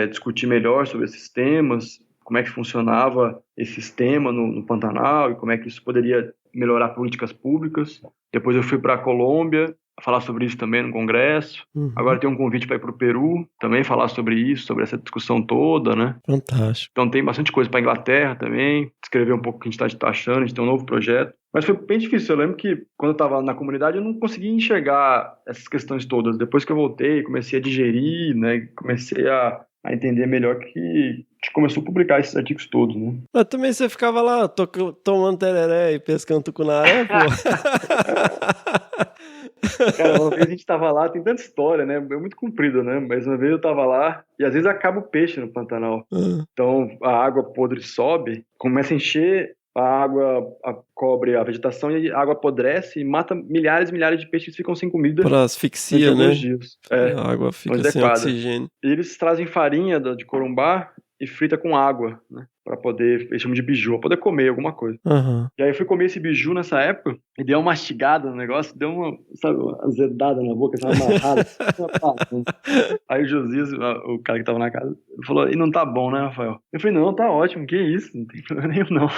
Speaker 6: discutir melhor sobre esses temas, como é que funcionava esse sistema no Pantanal e como é que isso poderia melhorar políticas públicas. Depois eu fui para a Colômbia, falar sobre isso também no congresso. Agora tem um convite para ir para o Peru, também falar sobre isso, sobre essa discussão toda, né?
Speaker 4: Fantástico.
Speaker 6: Então tem bastante coisa para Inglaterra também, escrever um pouco o que a gente está achando, a gente tem um novo projeto. Mas foi bem difícil, eu lembro que quando eu estava na comunidade eu não conseguia enxergar essas questões todas. Depois que eu voltei, comecei a digerir, né? Comecei a entender melhor que a gente começou a publicar esses artigos todos, né?
Speaker 4: Mas também você ficava lá tomando tereré e pescando tucunaré, pô?
Speaker 6: Cara, uma vez a gente tava lá, tem tanta história, né? É muito comprido, né? Mas uma vez eu tava lá e às vezes acaba o peixe no Pantanal. Então a água podre sobe, começa a encher, a água cobre a vegetação e a água apodrece e mata milhares e milhares de peixes que ficam sem comida.
Speaker 4: Pra asfixia, né?
Speaker 6: Dias.
Speaker 4: A água fica sem oxigênio.
Speaker 6: E eles trazem farinha de corumbá e frita com água, né? Pra poder, eles chamam de biju, pra poder comer alguma coisa. E aí eu fui comer esse biju nessa época e dei uma mastigada no negócio, deu uma, sabe, uma azedada na boca, uma amarrada. Aí o Josias, o cara que tava na casa, falou, e não tá bom, né, Rafael? Eu falei, não, tá ótimo, que isso, não tem problema nenhum, não.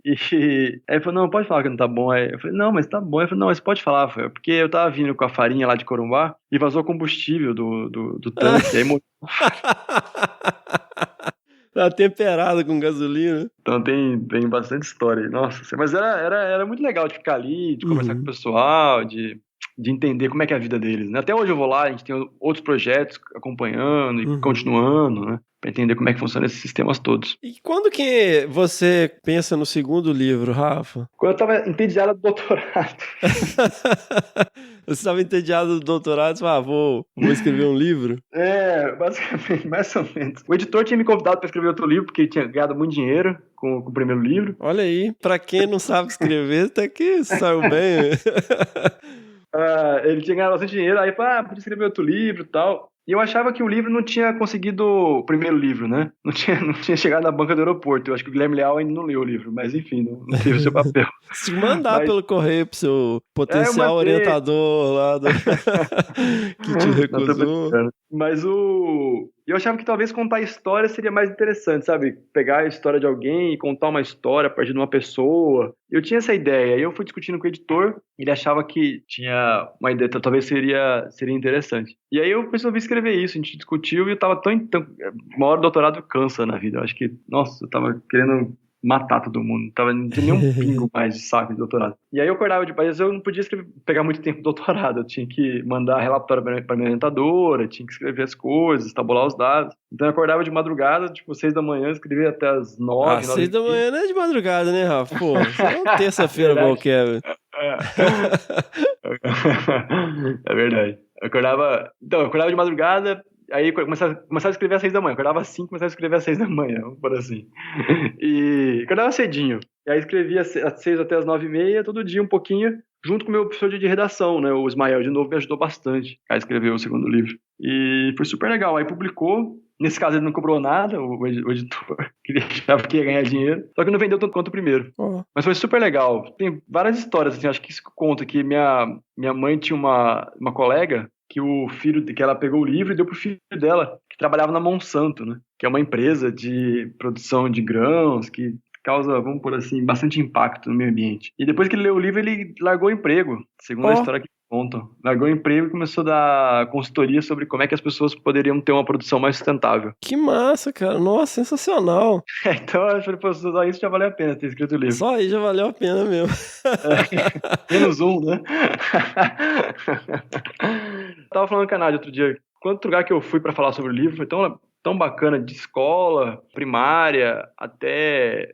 Speaker 6: E aí ele falou, não, pode falar que não tá bom. Aí eu falei, não, mas tá bom. Ele falou, não, mas pode falar, Rafael, porque eu tava vindo com a farinha lá de corumbá e vazou combustível do tanque, aí morreu.
Speaker 4: Tá temperado com gasolina.
Speaker 6: Então tem bastante história. Nossa, mas era muito legal de ficar ali, de conversar com o pessoal, de entender como é que é a vida deles, né? Até hoje eu vou lá, a gente tem outros projetos acompanhando e continuando, né? Pra entender como é que funcionam esses sistemas todos.
Speaker 4: E quando que você pensa no segundo livro, Rafa?
Speaker 6: Quando eu tava entediado do doutorado.
Speaker 4: Você estava entediado do doutorado e falou, vou escrever um livro?
Speaker 6: Basicamente, mais ou menos. O editor tinha me convidado para escrever outro livro, porque ele tinha ganhado muito dinheiro com o primeiro livro.
Speaker 4: Olha aí, pra quem não sabe escrever, até que saiu bem.
Speaker 6: Ele tinha ganhado bastante dinheiro, aí falou, podia escrever outro livro e tal. E eu achava que o livro não tinha conseguido o primeiro livro, né? Não tinha chegado na banca do aeroporto. Eu acho que o Guilherme Leal ainda não leu o livro, mas enfim, não teve o seu papel.
Speaker 4: Se mandar pelo correio pro seu potencial orientador lá que te recusou.
Speaker 6: Mas eu achava que talvez contar a história seria mais interessante, sabe? Pegar a história de alguém e contar uma história a partir de uma pessoa. Eu tinha essa ideia, e eu fui discutindo com o editor, ele achava que tinha uma ideia, talvez seria interessante. E aí eu resolvi escrever isso, a gente discutiu e eu tava tão uma hora do doutorado cansa na vida. Eu acho que, nossa, eu tava querendo matar todo mundo, não tinha nenhum pingo mais de saco de doutorado. E aí eu acordava de país, eu não podia pegar muito tempo de doutorado, eu tinha que mandar relatório para minha orientadora, tinha que escrever as coisas, tabular os dados. Então eu acordava de madrugada, tipo 6 da manhã, escrevia até as 9.
Speaker 4: 6 da manhã não é de madrugada, né, Rafa? Pô, isso é uma terça-feira qualquer.
Speaker 6: É verdade. Eu acordava de madrugada. Aí começava a escrever às 6 da manhã. Acordava às 5, começava a escrever às 6 da manhã, vamos por assim. E acordava cedinho. E aí escrevia às 6 até às 9h30, todo dia um pouquinho, junto com o meu professor de redação, né? O Ismael, de novo, me ajudou bastante a escrever o segundo livro. E foi super legal. Aí publicou. Nesse caso ele não cobrou nada, o editor, que achava que ia ganhar dinheiro. Só que não vendeu tanto quanto o primeiro. Mas foi super legal. Tem várias histórias, assim, acho que isso conta que minha mãe tinha uma colega que o filho, que ela pegou o livro e deu pro filho dela, que trabalhava na Monsanto, né? Que é uma empresa de produção de grãos, que causa, vamos por assim, bastante impacto no meio ambiente. E depois que ele leu o livro, ele largou o emprego, segundo a história que contam. Largou o emprego e começou a dar consultoria sobre como é que as pessoas poderiam ter uma produção mais sustentável.
Speaker 4: Que massa, cara. Nossa, sensacional.
Speaker 6: Então eu falei, pô, só isso já valeu a pena ter escrito o livro.
Speaker 4: Só aí já valeu a pena mesmo.
Speaker 6: Menos um, né? Tava falando no canal outro dia, quanto lugar que eu fui pra falar sobre o livro, foi tão bacana, de escola, primária, até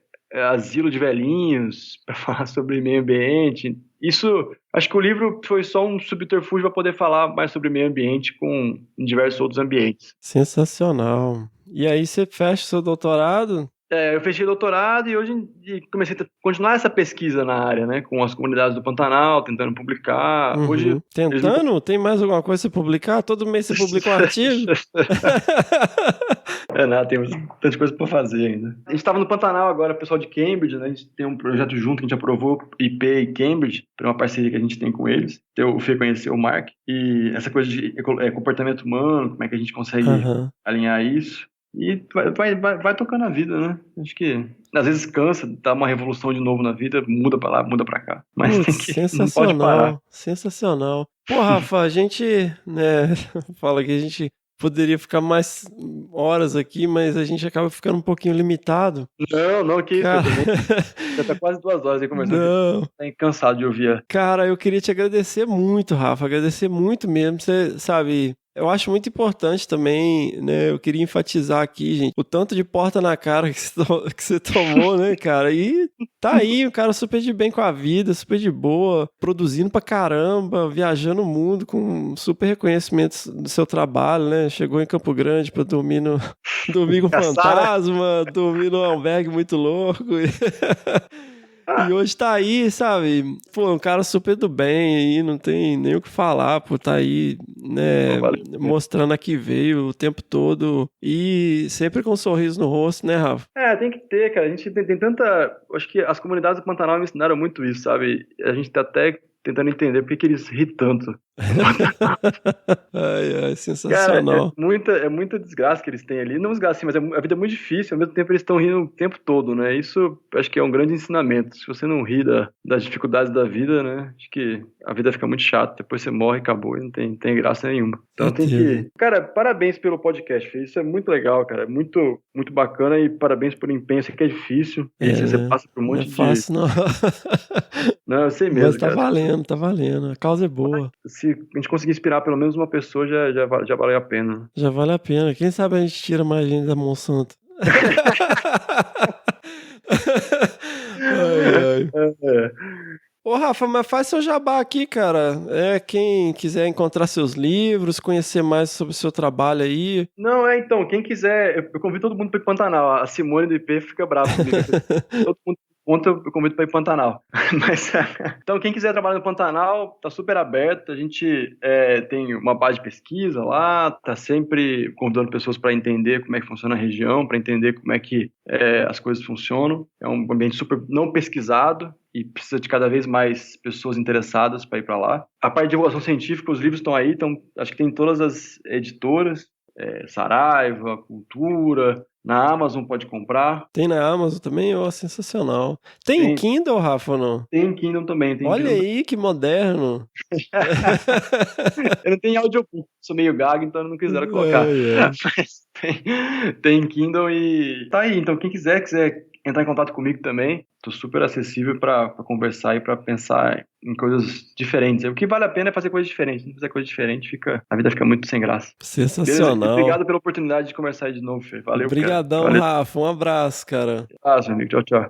Speaker 6: asilo de velhinhos, para falar sobre meio ambiente. Isso, acho que o livro foi só um subterfúgio para poder falar mais sobre meio ambiente em diversos outros ambientes.
Speaker 4: Sensacional. E aí você fecha o seu doutorado?
Speaker 6: Eu fechei doutorado e hoje comecei a continuar essa pesquisa na área, né? Com as comunidades do Pantanal, tentando publicar. Hoje,
Speaker 4: tentando? Tem mais alguma coisa pra você publicar? Todo mês você publica um artigo?
Speaker 6: Tem bastante coisa pra fazer ainda. A gente estava no Pantanal agora, o pessoal de Cambridge, né? A gente tem um projeto junto que a gente aprovou, IP e Cambridge, para uma parceria que a gente tem com eles. O Fê conheceu o Mark. E essa coisa de comportamento humano, como é que a gente consegue alinhar isso. E vai tocando a vida, né? Acho que às vezes cansa, dá uma revolução de novo na vida, muda pra lá, muda pra cá. Mas
Speaker 4: sensacional,
Speaker 6: não pode parar.
Speaker 4: Sensacional. Pô, Rafa, a gente, né, fala que a gente poderia ficar mais horas aqui, mas a gente acaba ficando um pouquinho limitado.
Speaker 6: Não, que
Speaker 4: Cara...
Speaker 6: isso. Já tá quase 2 horas aí conversando.
Speaker 4: Não.
Speaker 6: Tá cansado de ouvir.
Speaker 4: Cara, eu queria te agradecer muito, Rafa, agradecer muito mesmo. Você sabe, eu acho muito importante também, né? Eu queria enfatizar aqui, gente, o tanto de porta na cara que você tomou, né, cara? E tá aí, um cara super de bem com a vida, super de boa, produzindo pra caramba, viajando o mundo com super reconhecimento do seu trabalho, né? Chegou em Campo Grande pra dormir com fantasma, dormir num albergue muito louco. E hoje tá aí, sabe? Pô, um cara super do bem aí, não tem nem o que falar, pô, tá aí, né? Mostrando a que veio o tempo todo e sempre com um sorriso no rosto, né, Rafa?
Speaker 6: Tem que ter, cara. A gente tem tanta... Acho que as comunidades do Pantanal me ensinaram muito isso, sabe? A gente tá até tentando entender por que eles ri tanto.
Speaker 4: Ai, sensacional.
Speaker 6: Cara, é muita desgraça que eles têm ali. Não desgraça, mas a vida é muito difícil. Ao mesmo tempo, eles estão rindo o tempo todo, né? Isso acho que é um grande ensinamento. Se você não ri das dificuldades da vida, né? Acho que a vida fica muito chata. Depois você morre e acabou e não tem graça nenhuma. Então tem que... Cara, parabéns pelo podcast, Fê. Isso é muito legal, cara. É muito, muito bacana e parabéns pelo empenho. Isso aqui é difícil. E você passa por um monte de...
Speaker 4: Não é fácil, não.
Speaker 6: Não, eu sei mesmo,
Speaker 4: mas tá valendo, tá valendo. A causa é boa.
Speaker 6: Se a gente conseguir inspirar pelo menos uma pessoa, já valeu a pena.
Speaker 4: Já vale a pena. Quem sabe a gente tira mais gente da Monsanto. Ai. Ô, Rafa, mas faz seu jabá aqui, cara. Quem quiser encontrar seus livros, conhecer mais sobre o seu trabalho aí.
Speaker 6: Não, então, quem quiser, eu convido todo mundo para ir Pantanal. A Simone do IP fica brava comigo. Todo mundo eu convido para ir Pantanal. Mas, então, quem quiser trabalhar no Pantanal, tá super aberto. A gente tem uma base de pesquisa lá, tá sempre convidando pessoas para entender como é que funciona a região, para entender como é que as coisas funcionam. É um ambiente super não pesquisado e precisa de cada vez mais pessoas interessadas para ir para lá. A parte de divulgação científica, os livros estão aí, acho que tem em todas as editoras, Saraiva, Cultura. Na Amazon pode comprar.
Speaker 4: Tem na Amazon também? Sensacional. Tem Kindle, Rafa, ou não?
Speaker 6: Tem Kindle também.
Speaker 4: Olha aí, que moderno.
Speaker 6: Eu não tenho audiobook, sou meio gago, então eu não quiseram colocar. Mas tem Kindle e tá aí. Então quem quiser entrar em contato comigo também, tô super acessível para conversar e para pensar em coisas diferentes. O que vale a pena é fazer coisas diferentes. Se não fizer coisa diferente, a vida fica muito sem graça.
Speaker 4: Sensacional.
Speaker 6: Beleza? Obrigado pela oportunidade de conversar aí de novo, Fê. Valeu,
Speaker 4: Obrigadão,
Speaker 6: cara.
Speaker 4: Rafa. Um abraço, cara.
Speaker 6: Um abraço, amigo. Tchau, tchau.